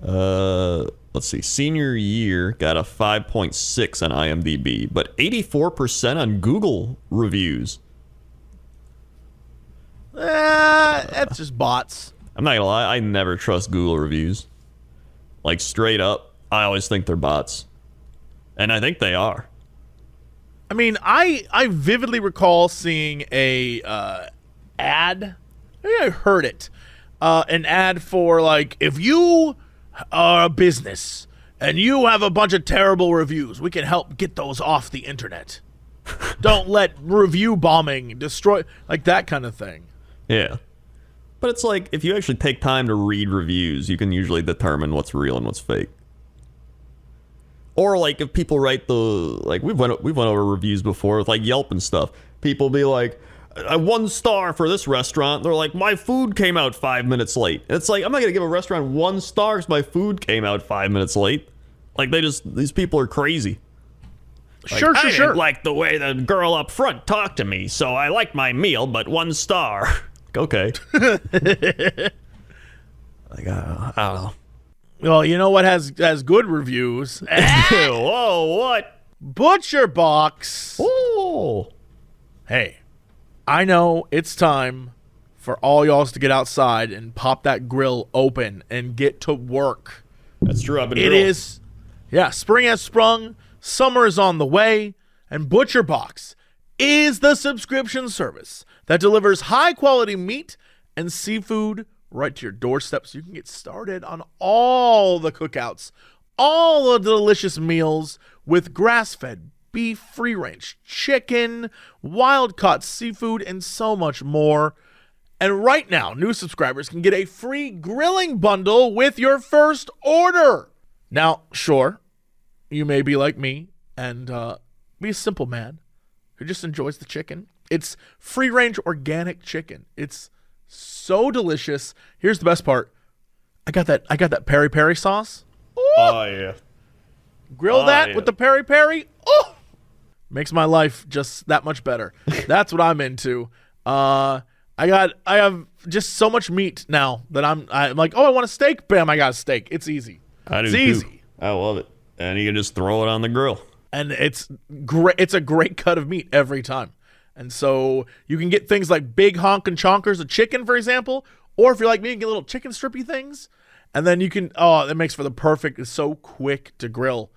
Let's see. Senior Year got a 5.6 on IMDb, but 84% on Google reviews. That's just bots. I'm not gonna lie, I never trust Google reviews. Like, straight up, I always think they're bots. And I think they are. I mean, I vividly recall seeing a ad. Maybe I heard it. An ad for, like, if you are a business and you have a bunch of terrible reviews, we can help get those off the internet. Don't let review bombing destroy, like that kind of thing. Yeah. But it's like, if you actually take time to read reviews, you can usually determine what's real and what's fake. Or, like, if people write we've went over reviews before with, like, Yelp and stuff. People be like, 1 star for this restaurant. They're like, my food came out 5 minutes late. And it's like, I'm not going to give a restaurant 1 star because my food came out 5 minutes late. Like, these people are crazy. Like, Sure. I didn't like the way the girl up front talked to me, so I liked my meal, but 1 star. Okay. Like, I don't know. Well, you know what has good reviews? Whoa, what? Butcher Box. Oh. Hey, I know it's time for all y'alls to get outside and pop that grill open and get to work. That's true. I've been It grilling. is, yeah, spring has sprung, summer is on the way, and Butcher Box is the subscription service that delivers high-quality meat and seafood right to your doorstep so you can get started on all the cookouts, all of the delicious meals with grass-fed beef, free-range chicken, wild-caught seafood, and so much more. And right now, new subscribers can get a free grilling bundle with your first order. Now, sure, you may be like me and be a simple man who just enjoys the chicken. It's free-range organic chicken. It's so delicious. Here's the best part. I got that peri-peri sauce. Ooh. Oh, yeah. Grill that with the peri-peri. Oh! Makes my life just that much better. That's what I'm into. I have just so much meat now that I'm like, oh, I want a steak. Bam, I got a steak. It's easy. It's easy. I love it. And you can just throw it on the grill. And it's great. It's a great cut of meat every time. And so you can get things like big honkin' chonkers of chicken, for example. Or if you're like me, you can get little chicken strippy things. And then you can, that makes for the perfect, it's so quick to grill.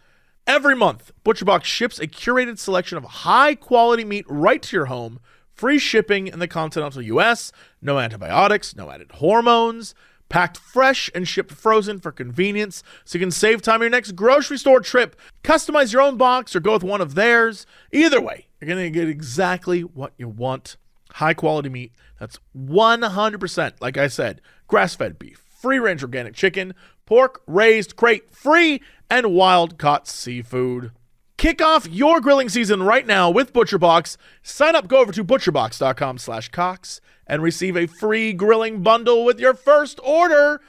Every month, ButcherBox ships a curated selection of high-quality meat right to your home, free shipping in the continental U.S., no antibiotics, no added hormones, packed fresh and shipped frozen for convenience, so you can save time on your next grocery store trip, customize your own box, or go with one of theirs. Either way, you're going to get exactly what you want. High-quality meat that's 100%, like I said, grass-fed beef, free-range organic chicken, pork, raised, crate-free, and wild-caught seafood. Kick off your grilling season right now with ButcherBox. Sign up, go over to butcherbox.com/Cox and receive a free grilling bundle with your first order.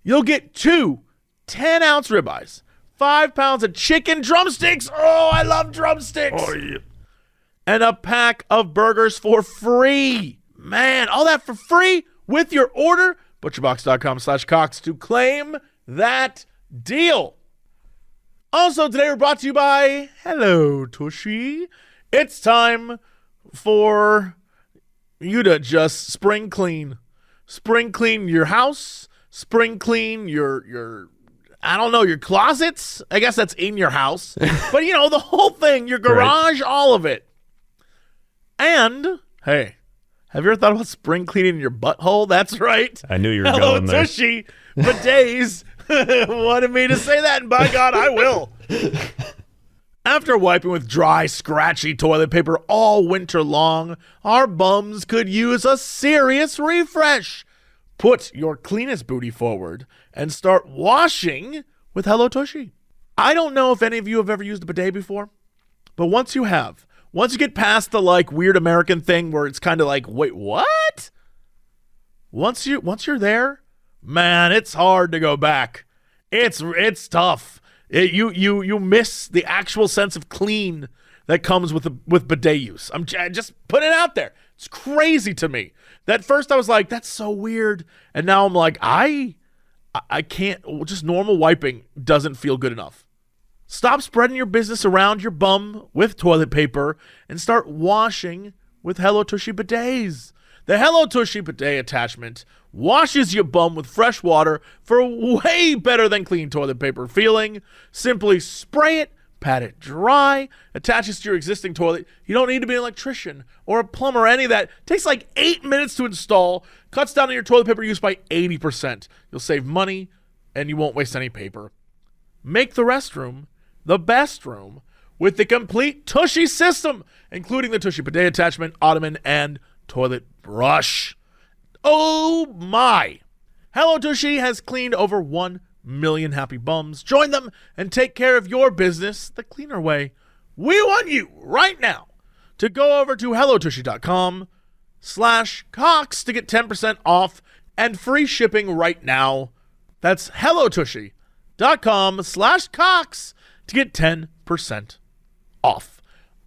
You'll get 2 10-ounce ribeyes, 5 pounds of chicken drumsticks. Oh, I love drumsticks. Oh, yeah. And a pack of burgers for free. Man, all that for free with your order. butcherbox.com/Cox to claim that deal. Also, today we're brought to you by Hello Tushy. It's time for you to just spring clean. Spring clean your house. Spring clean your I don't know, your closets. I guess that's in your house. But, you know, the whole thing, your garage, right. All of it. And, hey, have you ever thought about spring cleaning your butthole? That's right. I knew you were going there. Hello Tushy. Bidets wanted me to say that, and by God, I will. After wiping with dry, scratchy toilet paper all winter long, our bums could use a serious refresh. Put your cleanest booty forward and start washing with Hello Tushy. I don't know if any of you have ever used a bidet before, but once you get past the like weird American thing where it's kind of like, wait, what? Once you're there, man, it's hard to go back. It's tough. You miss the actual sense of clean that comes with bidet use. I'm just putting it out there. It's crazy to me. That first I was like, that's so weird, and now I'm like, I can't. Just normal wiping doesn't feel good enough. Stop spreading your business around your bum with toilet paper and start washing with Hello Tushy bidets. The Hello Tushy bidet attachment washes your bum with fresh water for a way better than clean toilet paper feeling. Simply spray it, pat it dry, attaches to your existing toilet. You don't need to be an electrician or a plumber or any of that. It takes like 8 minutes to install, cuts down on your toilet paper use by 80%. You'll save money and you won't waste any paper. Make the restroom the best room with the complete Tushy system, including the Tushy bidet attachment, ottoman, and toilet brush. Oh my! Hello Tushy has cleaned over 1 million happy bums. Join them and take care of your business the cleaner way. We want you right now to go over to hellotushy.com/Cox to get 10% off and free shipping right now. That's hellotushy.com/Cox to get 10% off.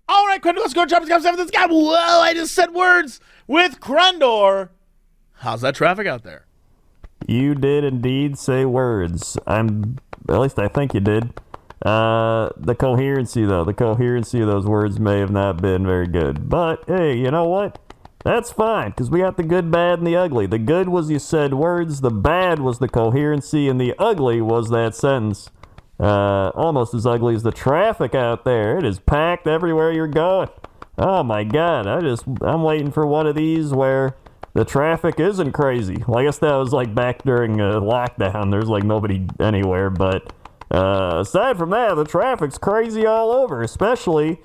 All right, Crendor, let's go drop this guy. Whoa, I just said words with Crendor. How's that traffic out there? You did indeed say words. At least I think you did. The coherency of those words may have not been very good. But, hey, you know what? That's fine, because we got the good, bad, and the ugly. The good was you said words, the bad was the coherency, and the ugly was that sentence. Almost as ugly as the traffic out there. It is packed everywhere you're going. Oh my God, I'm waiting for one of these where the traffic isn't crazy. Well, I guess that was like back during lockdown. There's like nobody anywhere, but aside from that, the traffic's crazy all over, especially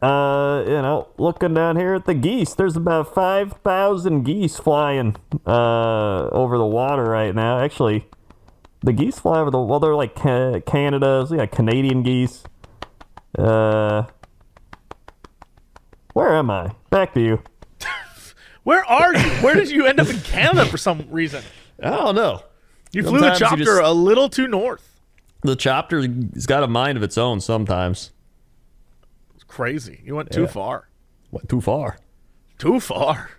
looking down here at the geese. There's about 5,000 geese flying over the water right now. Actually, the geese fly over they're like Canada, so yeah, Canadian geese. Where am I? Back to you. Where are you? Where did you end up in Canada for some reason? I don't know. You flew the chopper a little too north. The chopper's got a mind of its own sometimes. It's crazy. You went too far. Went too far. Too far.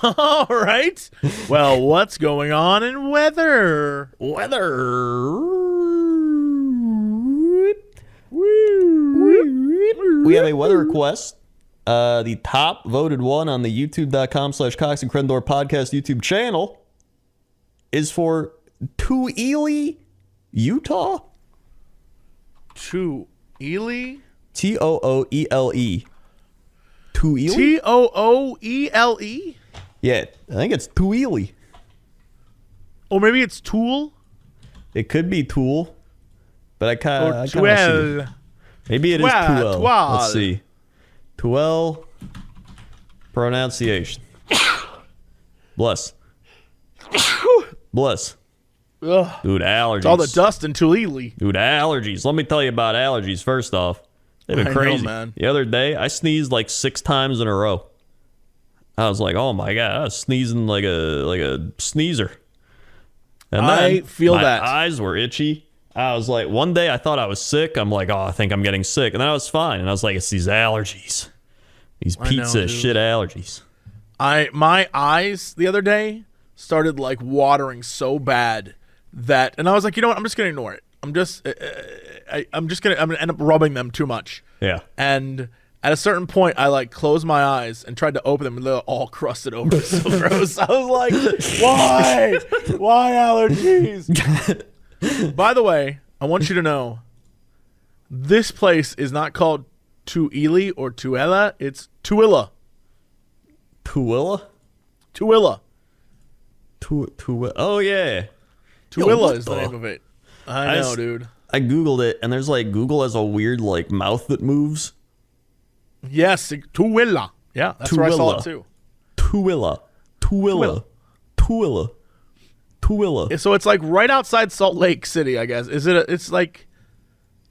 All right. Well, what's going on in weather? We have a weather request. The top voted one on the youtube.com/Cox and Crendor podcast YouTube channel is for Tooele, Utah. Tooele? Tooele. Tooele? Tooele? Yeah, I think it's Tooele. Or maybe it's Tool? It could be Tool, but I kind of see it. Maybe it is Tool. Let's see. Tool pronunciation. Bless. Bless. Ugh. Dude, allergies. It's all the dust in Tooele. Dude, allergies. Let me tell you about allergies. First off, they've been crazy. Know, man. The other day, I sneezed like 6 times in a row. I was like, oh my God, I was sneezing like a sneezer. And I feel that. My eyes were itchy. I was like, one day I thought I was sick. I'm like, oh, I think I'm getting sick. And then I was fine. And I was like, it's these allergies. These pizza shit allergies. My eyes the other day started like watering so bad that, and I was like, you know what? I'm just going to ignore it. I'm gonna end up rubbing them too much. Yeah. And at a certain point, I like closed my eyes and tried to open them, and they're all crusted over. So gross. I was like, why? Why allergies? By the way, I want you to know, this place is not called Tooele or Tooele. It's Tooele. Tooele? Tooele. Tooele. Oh, yeah. Tooele is the name of it. I know, dude. I Googled it, and there's like, Google has a weird like mouth that moves. Yes, Tooele. Yeah, that's where I saw it too. Tooele. So it's like right outside Salt Lake City, I guess. It's like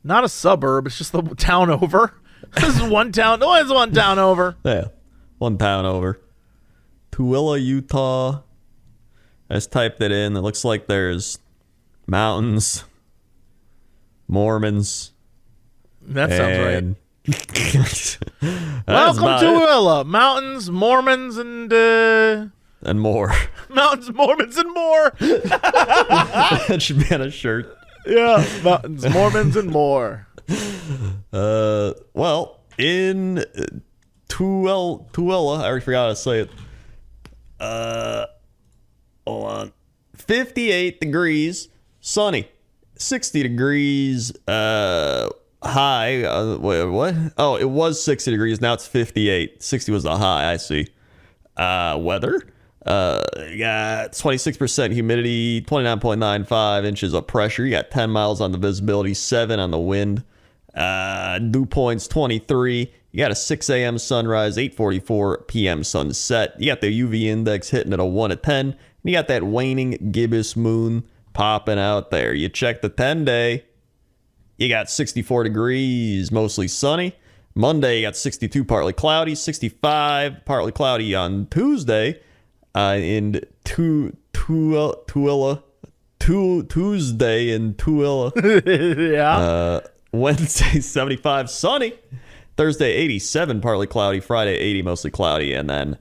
not a suburb. It's just the town over. This is one town. No, it's one town over. Yeah, one town over. Tooele, Utah. I just typed it in. It looks like there's mountains, Mormons. That sounds right. and Welcome to Willa. Mountains, Mormons, and more. Mountains, Mormons, and more. That should be on a shirt. Yeah, mountains, Mormons, and more. Well, in Tooele, I already forgot how to say it. Hold on. 58 degrees, sunny. 60 degrees, high. Wait, what? Oh, it was 60 degrees. Now it's 58. 60 was the high. I see. Weather. You got 26% humidity, 29.95 inches of pressure. You got 10 miles on the visibility, 7 on the wind. Dew points 23. You got a 6 a.m. sunrise, 8:44 p.m. sunset. You got the UV index hitting at a 1 to 10. And you got that waning gibbous moon popping out there. You check the 10-day. You got 64 degrees, mostly sunny. Monday, you got 62, partly cloudy. 65, partly cloudy on Tuesday. In Tooele. Tuesday in Tooele. Yeah. Wednesday, 75, sunny. Thursday, 87, partly cloudy. Friday, 80, mostly cloudy. And then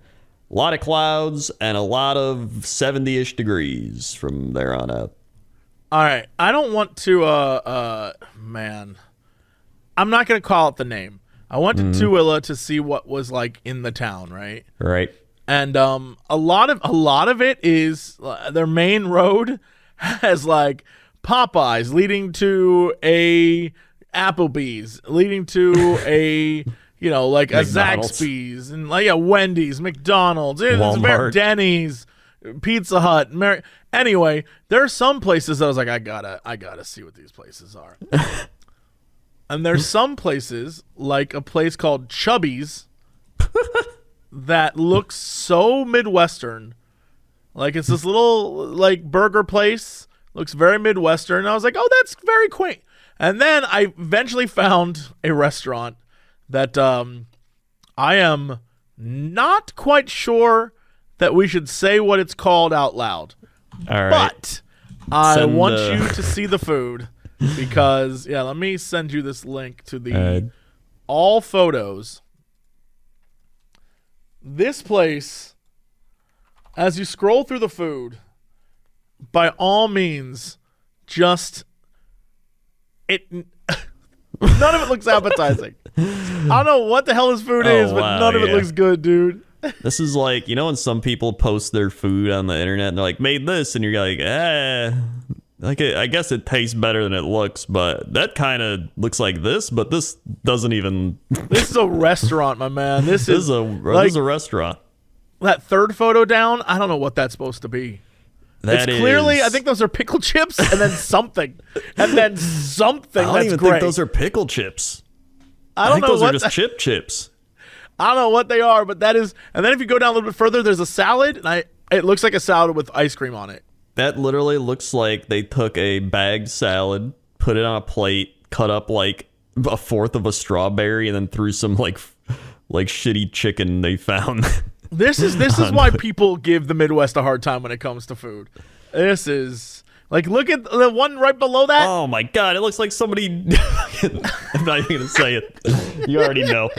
a lot of clouds and a lot of 70-ish degrees from there on out. All right. I don't want to, man. I'm not going to call it the name. I went to Tooele to see what was like in the town, right? Right. And a lot of it is their main road has like Popeyes leading to a Applebee's, leading to a like a Zaxby's and like Wendy's, McDonald's, Walmart. Denny's, Pizza Hut. Anyway, there are some places that I was like, I gotta see what these places are. And there's some places like a place called Chubby's that looks so Midwestern. Like it's this little like burger place, looks very Midwestern. And I was like, oh, that's very quaint. And then I eventually found a restaurant that I am not quite sure that we should say what it's called out loud. All right. But I want you to see the food because, let me send you this link to the all photos. This place, as you scroll through the food, by all means, just none of it looks appetizing. I don't know what the hell this food is, but none of it looks good, dude. This is like, when some people post their food on the internet and they're like, made this, and you're like, I guess it tastes better than it looks, but that kind of looks like this, but this doesn't even. This is a restaurant, my man. This is a restaurant. That third photo down, I don't know what that's supposed to be. It's clearly, I think those are pickle chips and then something. And then something. I don't even think those are pickle chips. I don't know those what are just chips. I don't know what they are, but that is. And then if you go down a little bit further, there's a salad, and it looks like a salad with ice cream on it. That literally looks like they took a bagged salad, put it on a plate, cut up like a fourth of a strawberry, and then threw some like shitty chicken they found. This is why people give the Midwest a hard time when it comes to food. This is like, look at the one right below that. Oh my god, it looks like somebody. I'm not even gonna say it. You already know.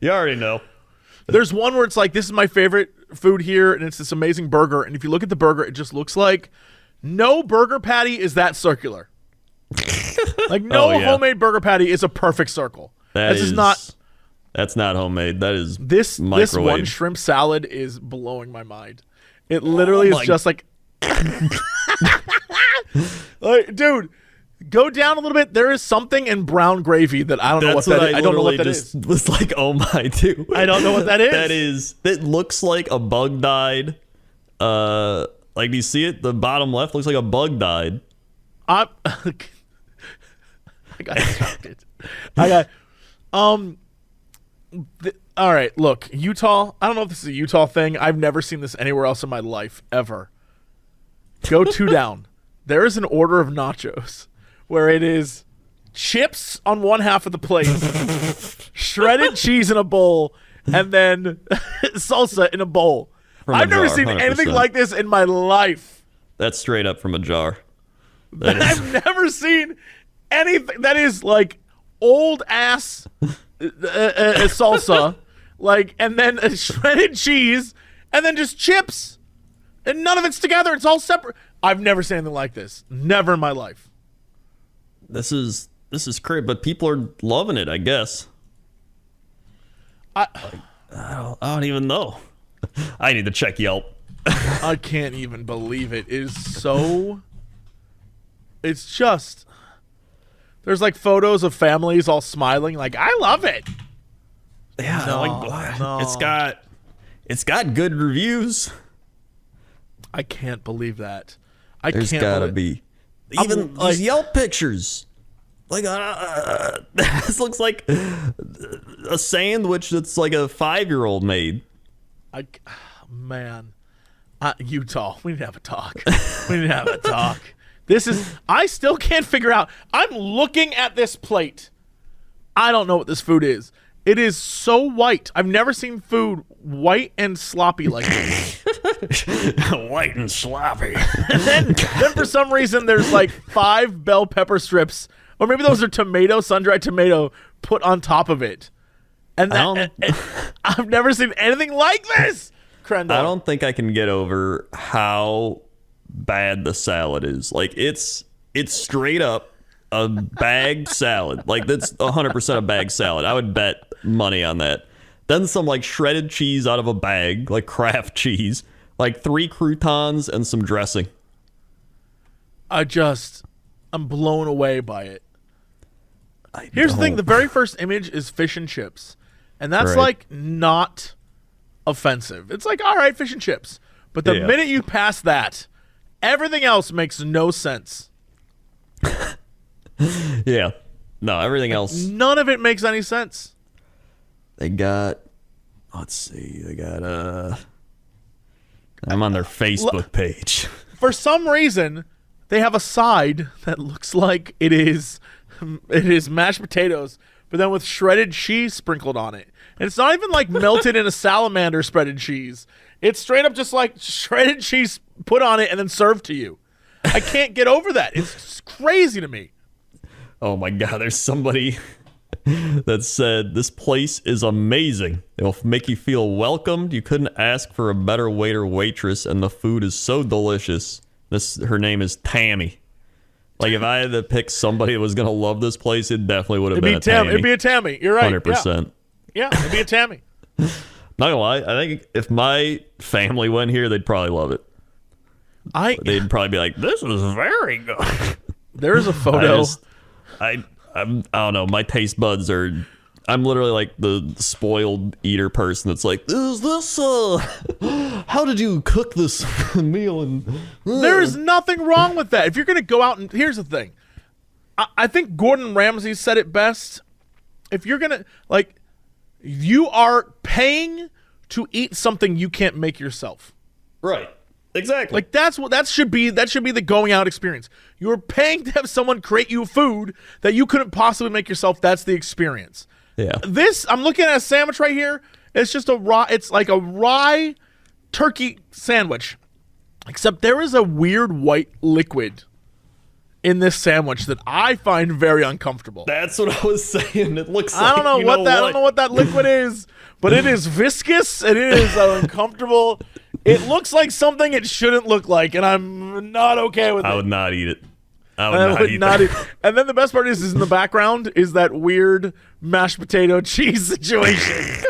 You already know. There's one where it's like, this is my favorite food here, and it's this amazing burger. And if you look at the burger, it just looks like no burger patty is that circular. Like no homemade burger patty is a perfect circle. That's not homemade. That is this one shrimp salad is blowing my mind. It literally is just like, like, dude. Go down a little bit. There is something in brown gravy that I don't know what that is. I don't know what that is. Was like, oh my dude. I don't know what that is. That looks like a bug died. Like, do you see it? The bottom left looks like a bug died. I got distracted. All right, look, Utah. I don't know if this is a Utah thing. I've never seen this anywhere else in my life ever. Go two down. There is an order of nachos where it is chips on one half of the plate, shredded cheese in a bowl, and then salsa in a bowl. I've never seen anything like this in my life. That's straight up from a jar. I've never seen anything that is like old ass salsa, like, and then shredded cheese, and then just chips, and none of it's together. It's all separate. I've never seen anything like this. Never in my life. This is great, but people are loving it, I guess. I don't even know. I need to check Yelp. I can't even believe it. It is so. It's just. There's like photos of families all smiling, like, I love it. Yeah, no. it's got good reviews. I can't believe that. There's gotta be even Yelp pictures. Like this looks like a sandwich that's like a 5-year-old made. Utah, we need to have a talk. I still can't figure out. I'm looking at this plate. I don't know what this food is. It is so white. I've never seen food white and sloppy like this. White and sloppy. And then for some reason, there's like 5 bell pepper strips, or maybe those are sun-dried tomato, put on top of it. And I've never seen anything like this. Crendor. I don't think I can get over how bad the salad is. Like, it's straight up a bagged salad. Like, that's 100% a bagged salad. I would bet money on that. Then some like shredded cheese out of a bag, like Kraft cheese, like 3 croutons and some dressing. I'm blown away by it. Here's the thing: the very first image is fish and chips, and that's like not offensive. It's like, all right, fish and chips. But the minute you pass that, everything else makes no sense. Yeah. No, everything else. None of it makes any sense. They got, let's see, I'm on their Facebook page. For some reason, they have a side that looks like it is mashed potatoes, but then with shredded cheese sprinkled on it. And it's not even like melted in a salamander spreaded cheese. It's straight up just like shredded cheese put on it and then served to you. I can't get over that. It's crazy to me. Oh my God, there's somebody that said, this place is amazing. It'll make you feel welcomed. You couldn't ask for a better waiter or waitress, and the food is so delicious. Her name is Tammy. Like, if I had to pick somebody that was going to love this place, it definitely would have been a Tammy. It'd be a Tammy. You're right. 100%. Yeah, it'd be a Tammy. Not gonna lie, I think if my family went here, they'd probably love it. They'd probably be like, this is very good. There's a photo. I don't know. My taste buds are. I'm literally like the spoiled eater person that's like, is this how did you cook this meal? And there's nothing wrong with that. If you're gonna go out and here's the thing, I think Gordon Ramsay said it best. If you're gonna you are paying to eat something you can't make yourself. Right. Exactly. Like that should be the going out experience. You're paying to have someone create you food that you couldn't possibly make yourself. That's the experience. Yeah. I'm looking at a sandwich right here. It's just it's like a rye turkey sandwich. Except there is a weird white liquid in this sandwich that I find very uncomfortable. That's what I was saying. It looks I don't know what that liquid is, but it is viscous and it is uncomfortable. It looks like something it shouldn't look like, and I'm not okay with it. I would not eat it. I would not eat that. And then the best part is in the background is that weird mashed potato cheese situation.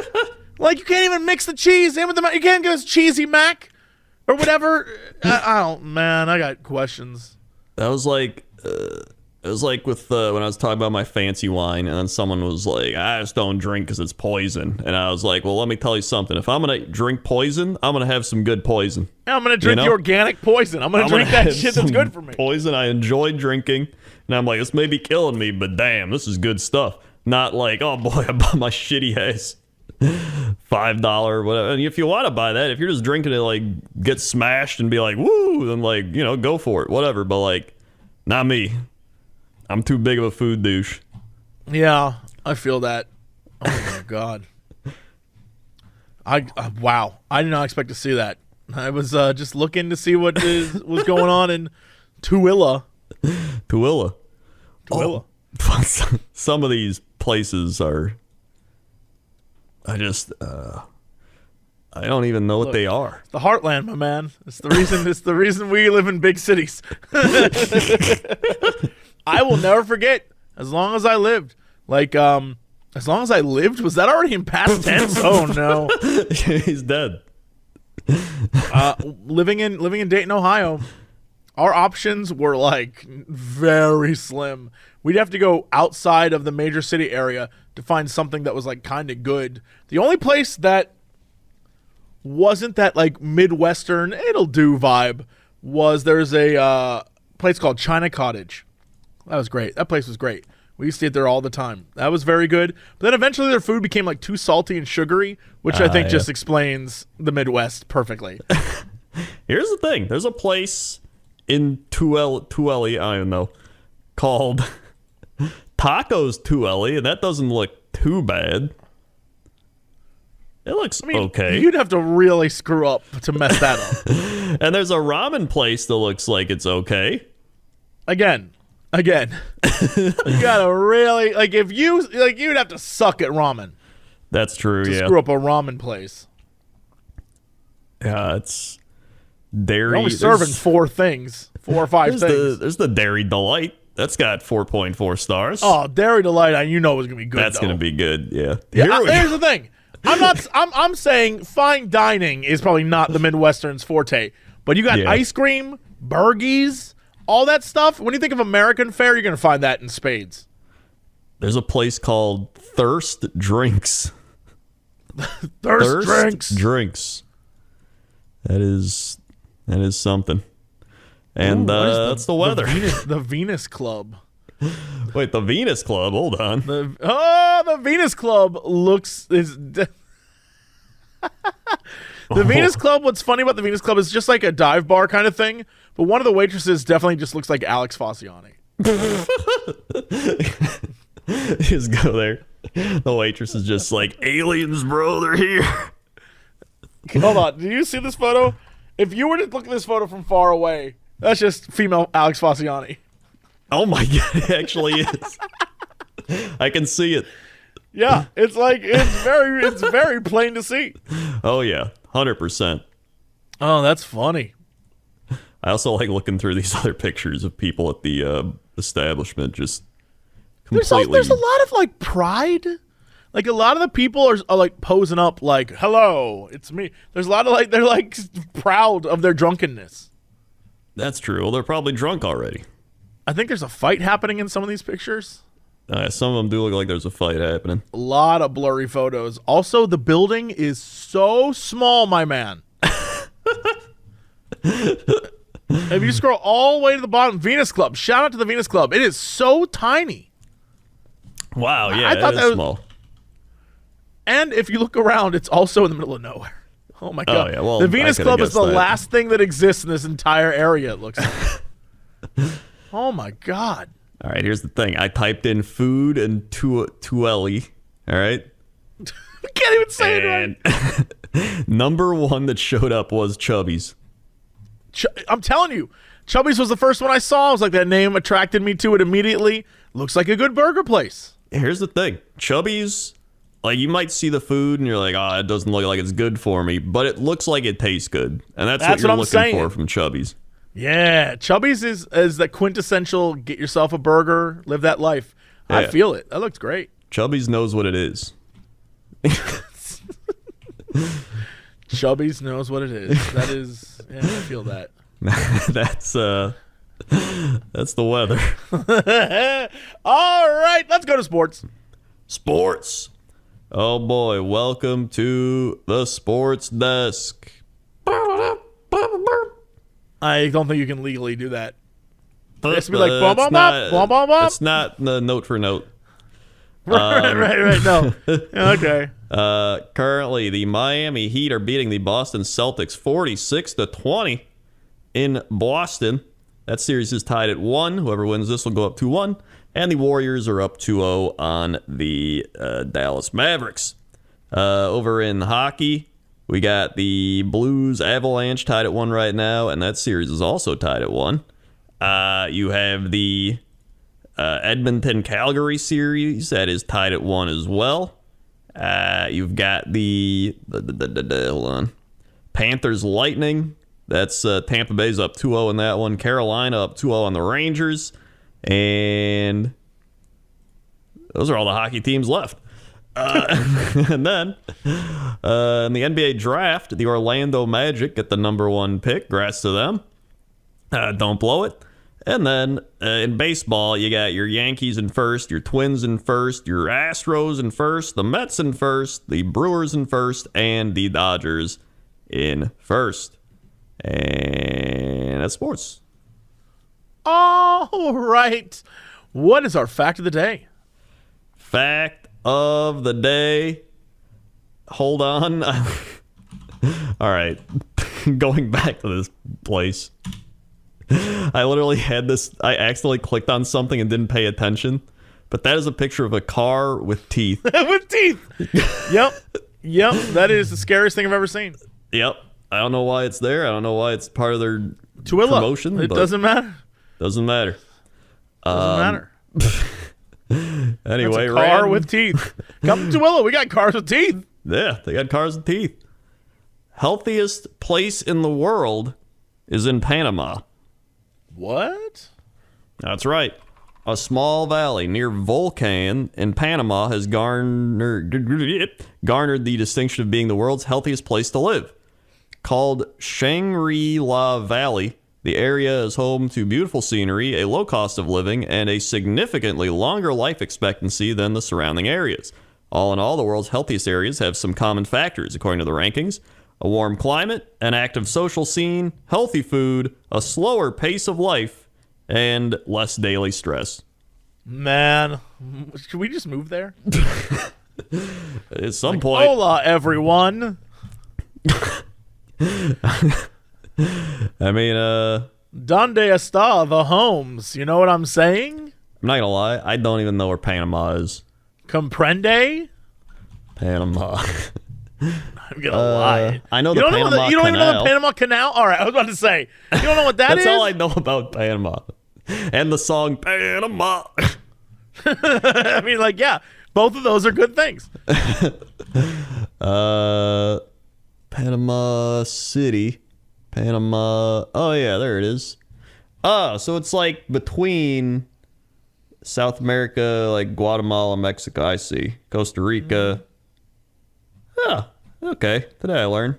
Like, you can't even mix the cheese in with you can't get this cheesy mac or whatever. I got questions. That was like, it was like with when I was talking about my fancy wine, and then someone was like, I just don't drink because it's poison. And I was like, well, let me tell you something. If I'm going to drink poison, I'm going to have some good poison. Yeah, I'm going to drink the organic poison. I'm going to drink that shit that's good for me. Poison I enjoy drinking. And I'm like, this may be killing me, but damn, this is good stuff. Not like, oh boy, I bought my shitty ass $5 whatever. And if you want to buy that, if you're just drinking it, like, get smashed and be like, woo, then like, go for it, whatever. But like, not me. I'm too big of a food douche. Yeah, I feel that. Oh my God. Wow. I did not expect to see that. I was just looking to see what was going on in Tooele. Tooele. Tooele. Some of these places are. I don't even know what they are. The heartland, my man. It's the reason. It's the reason we live in big cities. I will never forget. As long as I lived, as long as I lived, was that already in past tense? Oh no, He's dead. living in Dayton, Ohio, our options were like very slim. We'd have to go outside of the major city area to find something that was like kind of good. The only place that wasn't that like Midwestern, it'll do vibe was there's a place called China Cottage. That was great. That place was great. We used to eat there all the time. That was very good. But then eventually their food became like too salty and sugary, which I think just explains the Midwest perfectly. Here's the thing. There's a place in Tooele, I don't know, called Tacos Tooele, and that doesn't look too bad. It looks okay. You'd have to really screw up to mess that up. And there's a ramen place that looks like it's okay. Again. You gotta really if you'd have to suck at ramen. That's true. To screw up a ramen place. Yeah, it's dairy. They're only serving 4 or 5 things. There's the Dairy Delight. That's got 4.4 stars. Oh, Dairy Delight! You know it's gonna be good. That's gonna be good. Yeah. Here's the thing. I'm saying fine dining is probably not the Midwestern's forte, but you got ice cream, burgies, all that stuff. When you think of American fare, you're gonna find that in spades. There's a place called Thirst Drinks. Thirst Drinks. That is something. And that's the weather. The Venus Club. Wait, the Venus Club? Hold on. The Venus Club The Venus Club, what's funny about the Venus Club is just like a dive bar kind of thing, but one of the waitresses definitely just looks like Alex Fasciani. Just go there. The waitress is just like, aliens, bro, they're here. Hold on. Do you see this photo? If you were to look at this photo from far away, that's just female Alex Fasciani. Oh my God, it actually is. I can see it. Yeah, it's very plain to see. Oh yeah, 100%. Oh, that's funny. I also like looking through these other pictures of people at the establishment. Just completely. There's a lot of like pride. Like a lot of the people are like posing up, like, "Hello, it's me." There's a lot of like they're like proud of their drunkenness. That's true. Well, they're probably drunk already. I think there's a fight happening in some of these pictures. Some of them do look like there's a fight happening. A lot of blurry photos. Also, the building is so small, my man. If you scroll all the way to the bottom, Venus Club. Shout out to the Venus Club. It is so tiny. Wow, yeah, I thought that is small. And if you look around, it's also in the middle of nowhere. Oh my God. Oh, yeah. Well, the Venus Club is the last thing that exists in this entire area, it looks like. Oh my God. All right, here's the thing. I typed in food and Tooele. All right. I can't even say it right. Number 1 that showed up was Chubby's. I'm telling you, Chubby's was the first one I saw. I was like, that name attracted me to it immediately. Looks like a good burger place. Here's the thing. Chubby's, like, you might see the food and you're like, oh, it doesn't look like it's good for me, but it looks like it tastes good. And that's what you're looking for from Chubby's. Yeah, Chubby's is the quintessential get yourself a burger, live that life. Yeah. I feel it. That looks great. Chubby's knows what it is. Chubby's knows what it is. That is, yeah, I feel that. That's the weather. All right, let's go to sports. Sports. Oh boy, welcome to the sports desk. I don't think you can legally do that. It has to be like bum bum bum bum bum bum. It's not the note for note. Right. No. Okay. Currently, the Miami Heat are beating the Boston Celtics 46-20 in Boston. That series is tied at 1. Whoever wins this will go up 2-1. And the Warriors are up 2-0 on the Dallas Mavericks. Over in hockey, we got the Blues Avalanche tied at 1 right now, and that series is also tied at 1. You have the Edmonton-Calgary series that is tied at 1 as well. You've got the hold on, Panthers-Lightning. That's Tampa Bay's up 2-0 in that one. Carolina up 2-0 on the Rangers. And those are all the hockey teams left. And then in the NBA draft, the Orlando Magic get the number 1 pick. Congrats to them. Don't blow it. And then in baseball, you got your Yankees in first, your Twins in first, your Astros in first, the Mets in first, the Brewers in first, and the Dodgers in first. And that's sports. All right. What is our fact of the day? Fact of the day. Hold on. All right. Going back to this place. I literally had this. I accidentally clicked on something and didn't pay attention. But that is a picture of a car with teeth. With teeth. Yep. That is the scariest thing I've ever seen. Yep. I don't know why it's there. I don't know why it's part of their Twilla. promotion. It doesn't matter. Doesn't matter. Doesn't matter. Anyway, That's a car with teeth. Come to Twilla. We got cars with teeth. Yeah, they got cars with teeth. Healthiest place in the world is in Panama. What? That's right. A small valley near Volcan in Panama has garnered the distinction of being the world's healthiest place to live. Called Shangri-La Valley, the area is home to beautiful scenery, a low cost of living, and a significantly longer life expectancy than the surrounding areas. All in all, the world's healthiest areas have some common factors, according to the rankings. A warm climate, an active social scene, healthy food, a slower pace of life, and less daily stress. Man, should we just move there? At some point. Hola, everyone. I mean, Donde está the homes? You know what I'm saying? I'm not gonna lie, I don't even know where Panama is. Comprende? Panama. I'm gonna lie. I know the Panama Canal. You don't even know the Panama Canal? All right, I was about to say. You don't know what that is? That's all I know about Panama. And the song Panama. I mean, like, yeah, both of those are good things. Panama City. Panama. Oh, yeah, there it is. Oh, so it's like between South America, like Guatemala, Mexico. I see. Costa Rica. Oh, okay. Today I learned.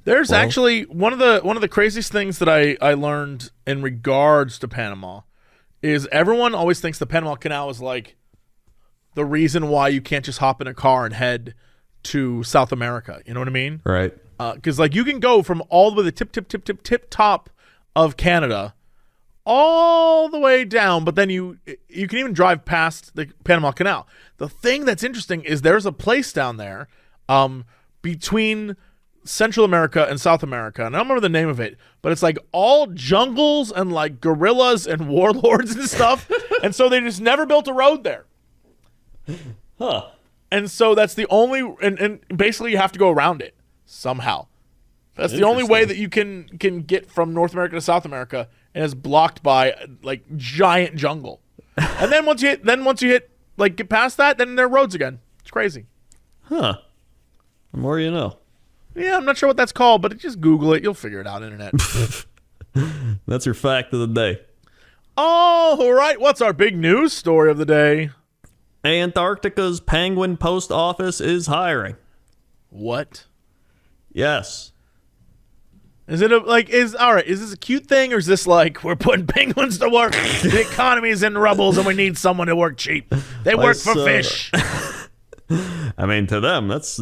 There's actually one of the craziest things that I learned in regards to Panama is everyone always thinks the Panama Canal is like the reason why you can't just hop in a car and head to South America. You know what I mean? Right. Because like you can go from all the way to the tip top of Canada all the way down, but then you can even drive past the Panama Canal. The thing that's interesting is there's a place down there between Central America and South America, and I don't remember the name of it, but it's like all jungles and like gorillas and warlords and stuff, and so they just never built a road there. Huh. And so that's the only, and basically you have to go around it somehow. That's the only way that you can get from North America to South America, and it's blocked by like giant jungle. And then once you hit like get past that, then there are roads again. It's crazy. Huh. The more you know. Yeah, I'm not sure what that's called, but just Google it. You'll figure it out, internet. That's your fact of the day. All right, what's our big news story of the day? Antarctica's penguin post office is hiring. What? Yes. Is it is this a cute thing, or is this like we're putting penguins to work? The economy is in rubbles and we need someone to work cheap. They work for fish. I mean, to them, that's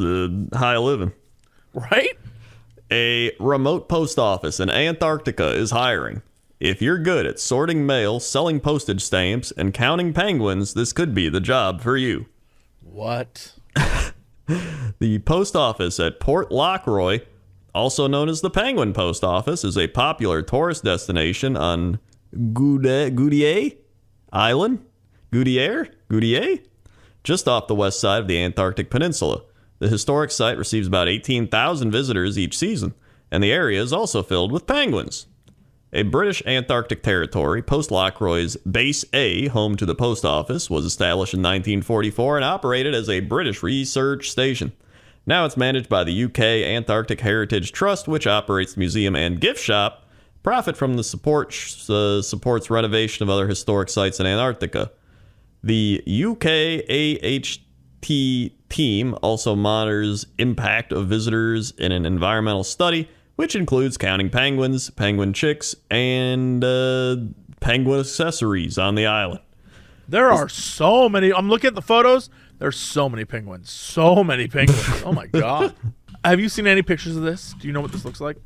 high living. Right? A remote post office in Antarctica is hiring. If you're good at sorting mail, selling postage stamps, and counting penguins, this could be the job for you. What? The post office at Port Lockroy, also known as the Penguin Post Office, is a popular tourist destination on Goudier Island? Goudier? Just off the west side of the Antarctic Peninsula. The historic site receives about 18,000 visitors each season, and the area is also filled with penguins. A British Antarctic territory, Post Lockroy's Base A, home to the post office, was established in 1944 and operated as a British research station. Now it's managed by the UK Antarctic Heritage Trust, which operates the museum and gift shop. Profit from the supports renovation of other historic sites in Antarctica. The UK AHT team also monitors impact of visitors in an environmental study, which includes counting penguins, penguin chicks, and penguin accessories on the island. There are so many. I'm looking at the photos. There's so many penguins. So many penguins. Oh, my God. Have you seen any pictures of this? Do you know what this looks like?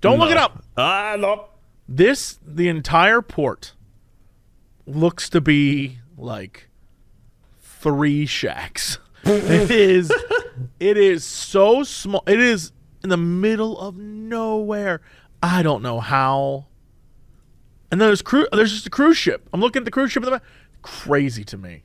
Don't look it up. No. The entire port looks to be like 3 shacks. It is so small. It is in the middle of nowhere. I don't know how. And then there's just a cruise ship. I'm looking at the cruise ship in the back. Crazy to me.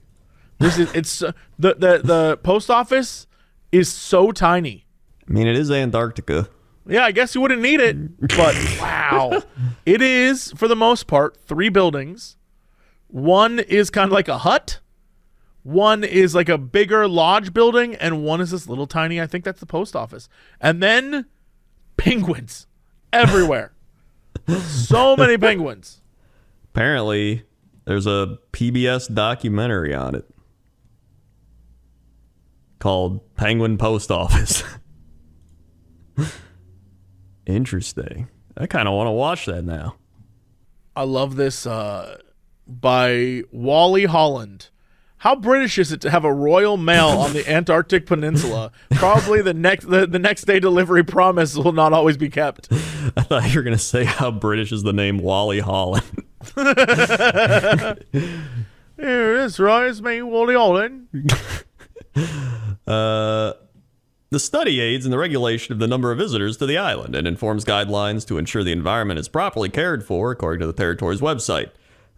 The post office is so tiny. I mean, it is Antarctica. Yeah, I guess you wouldn't need it, but wow. It is, for the most part, 3 buildings. One is kind of like a hut. One is like a bigger lodge building, and one is this little tiny, I think that's the post office. And then penguins everywhere. So many penguins. Apparently, there's a PBS documentary on it called Penguin Post Office. Interesting. I kind of want to watch that now. I love this by Wally Holland. How British is it to have a Royal Mail on the Antarctic Peninsula? Probably the next day delivery promise will not always be kept. I thought you were going to say how British is the name Wally Holland. Here, this right is me, Wally Holland. The study aids in the regulation of the number of visitors to the island and informs guidelines to ensure the environment is properly cared for, according to the territory's website.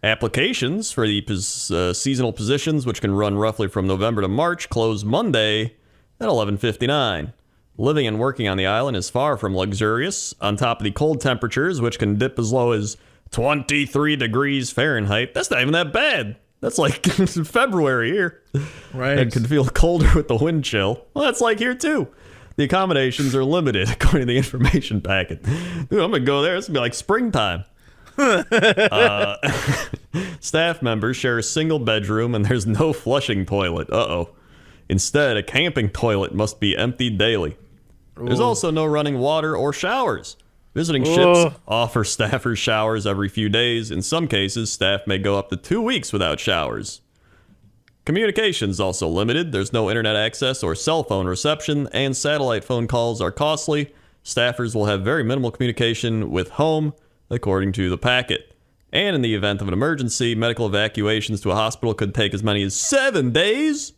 Applications for the seasonal positions, which can run roughly from November to March, close Monday at 11:59. Living and working on the island is far from luxurious. On top of the cold temperatures, which can dip as low as 23 degrees Fahrenheit, that's not even that bad. That's like February here. Right. And can feel colder with the wind chill. Well, that's like here, too. The accommodations are limited, according to the information packet. Dude, I'm going to go there. It's going to be like springtime. Staff members share a single bedroom, and there's no flushing toilet. Uh-oh. Instead, a camping toilet must be emptied daily. Ooh. There's also no running water or showers. Visiting ships offer staffers showers every few days. In some cases, staff may go up to 2 weeks without showers. Communications also limited. There's no internet access or cell phone reception, and satellite phone calls are costly. Staffers will have very minimal communication with home, according to the packet. And in the event of an emergency, medical evacuations to a hospital could take as many as 7 days.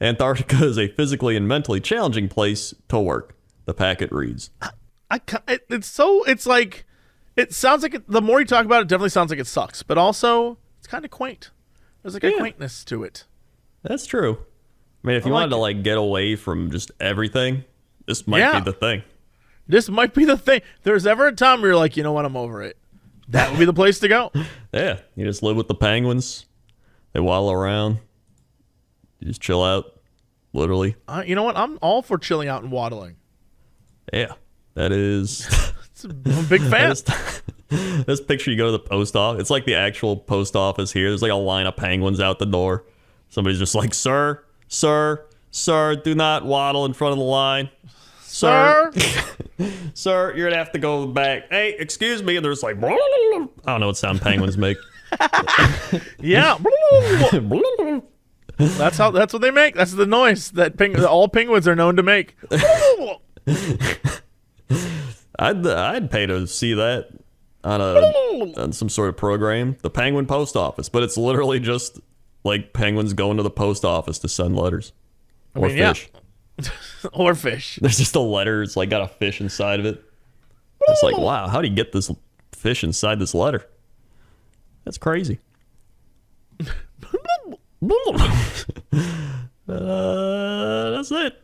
Antarctica is a physically and mentally challenging place to work, the packet reads. It sounds like the more you talk about it, definitely sounds like it sucks, but also it's kind of quaint. There's like a quaintness to it. That's true. I mean, if you wanted to get away from just everything, this might be the thing. This might be the thing. There's ever a time where you're like, you know what, I'm over it. That would be the place to go. Yeah, you just live with the penguins. They waddle around. You just chill out, literally. You know what? I'm all for chilling out and waddling. Yeah. That is... I'm a big fan. This picture, you go to the post office. It's like the actual post office here. There's like a line of penguins out the door. Somebody's just like, sir, do not waddle in front of the line. Sir, sir, you're going to have to go back. Hey, excuse me. And there's like... I don't know what sound penguins make. Yeah. That's what they make. That's the noise that all penguins are known to make. I'd pay to see that on some sort of program, the Penguin Post Office, but it's literally just like penguins going to the post office to send letters or fish. Or fish. There's just a letter. It's like got a fish inside of it. It's like, wow, how do you get this fish inside this letter? That's crazy. That's it.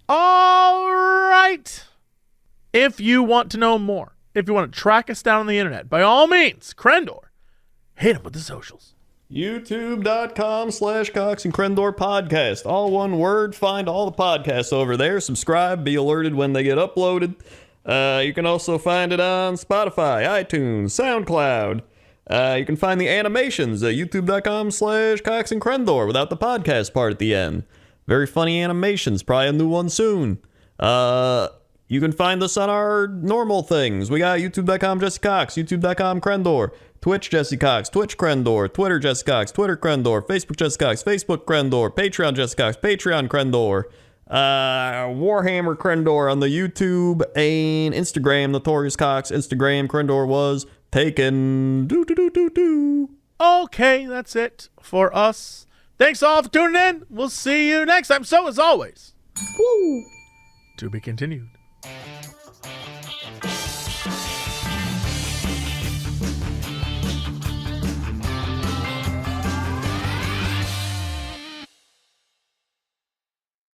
All right. If you want to know more, if you want to track us down on the internet, by all means, Crendor, hit him with the socials. YouTube.com/Cox and Crendor podcast. All one word. Find all the podcasts over there. Subscribe. Be alerted when they get uploaded. You can also find it on Spotify, iTunes, SoundCloud. You can find the animations at youtube.com/Cox and Crendor without the podcast part at the end. Very funny animations. Probably a new one soon. You can find us on our normal things. We got youtube.com Jesse Cox, youtube.com Crendor, Twitch Jesse Cox, Twitch Crendor, Twitter Jesse Cox, Twitter Crendor, Facebook Jesse Cox, Facebook Crendor, Patreon Jesse Cox, Patreon Crendor, Warhammer Crendor on the YouTube and Instagram, Notorious Cox, Instagram Crendor was taken. Okay, that's it for us. Thanks all for tuning in. We'll see you next time. So as always, Woo! to be continued.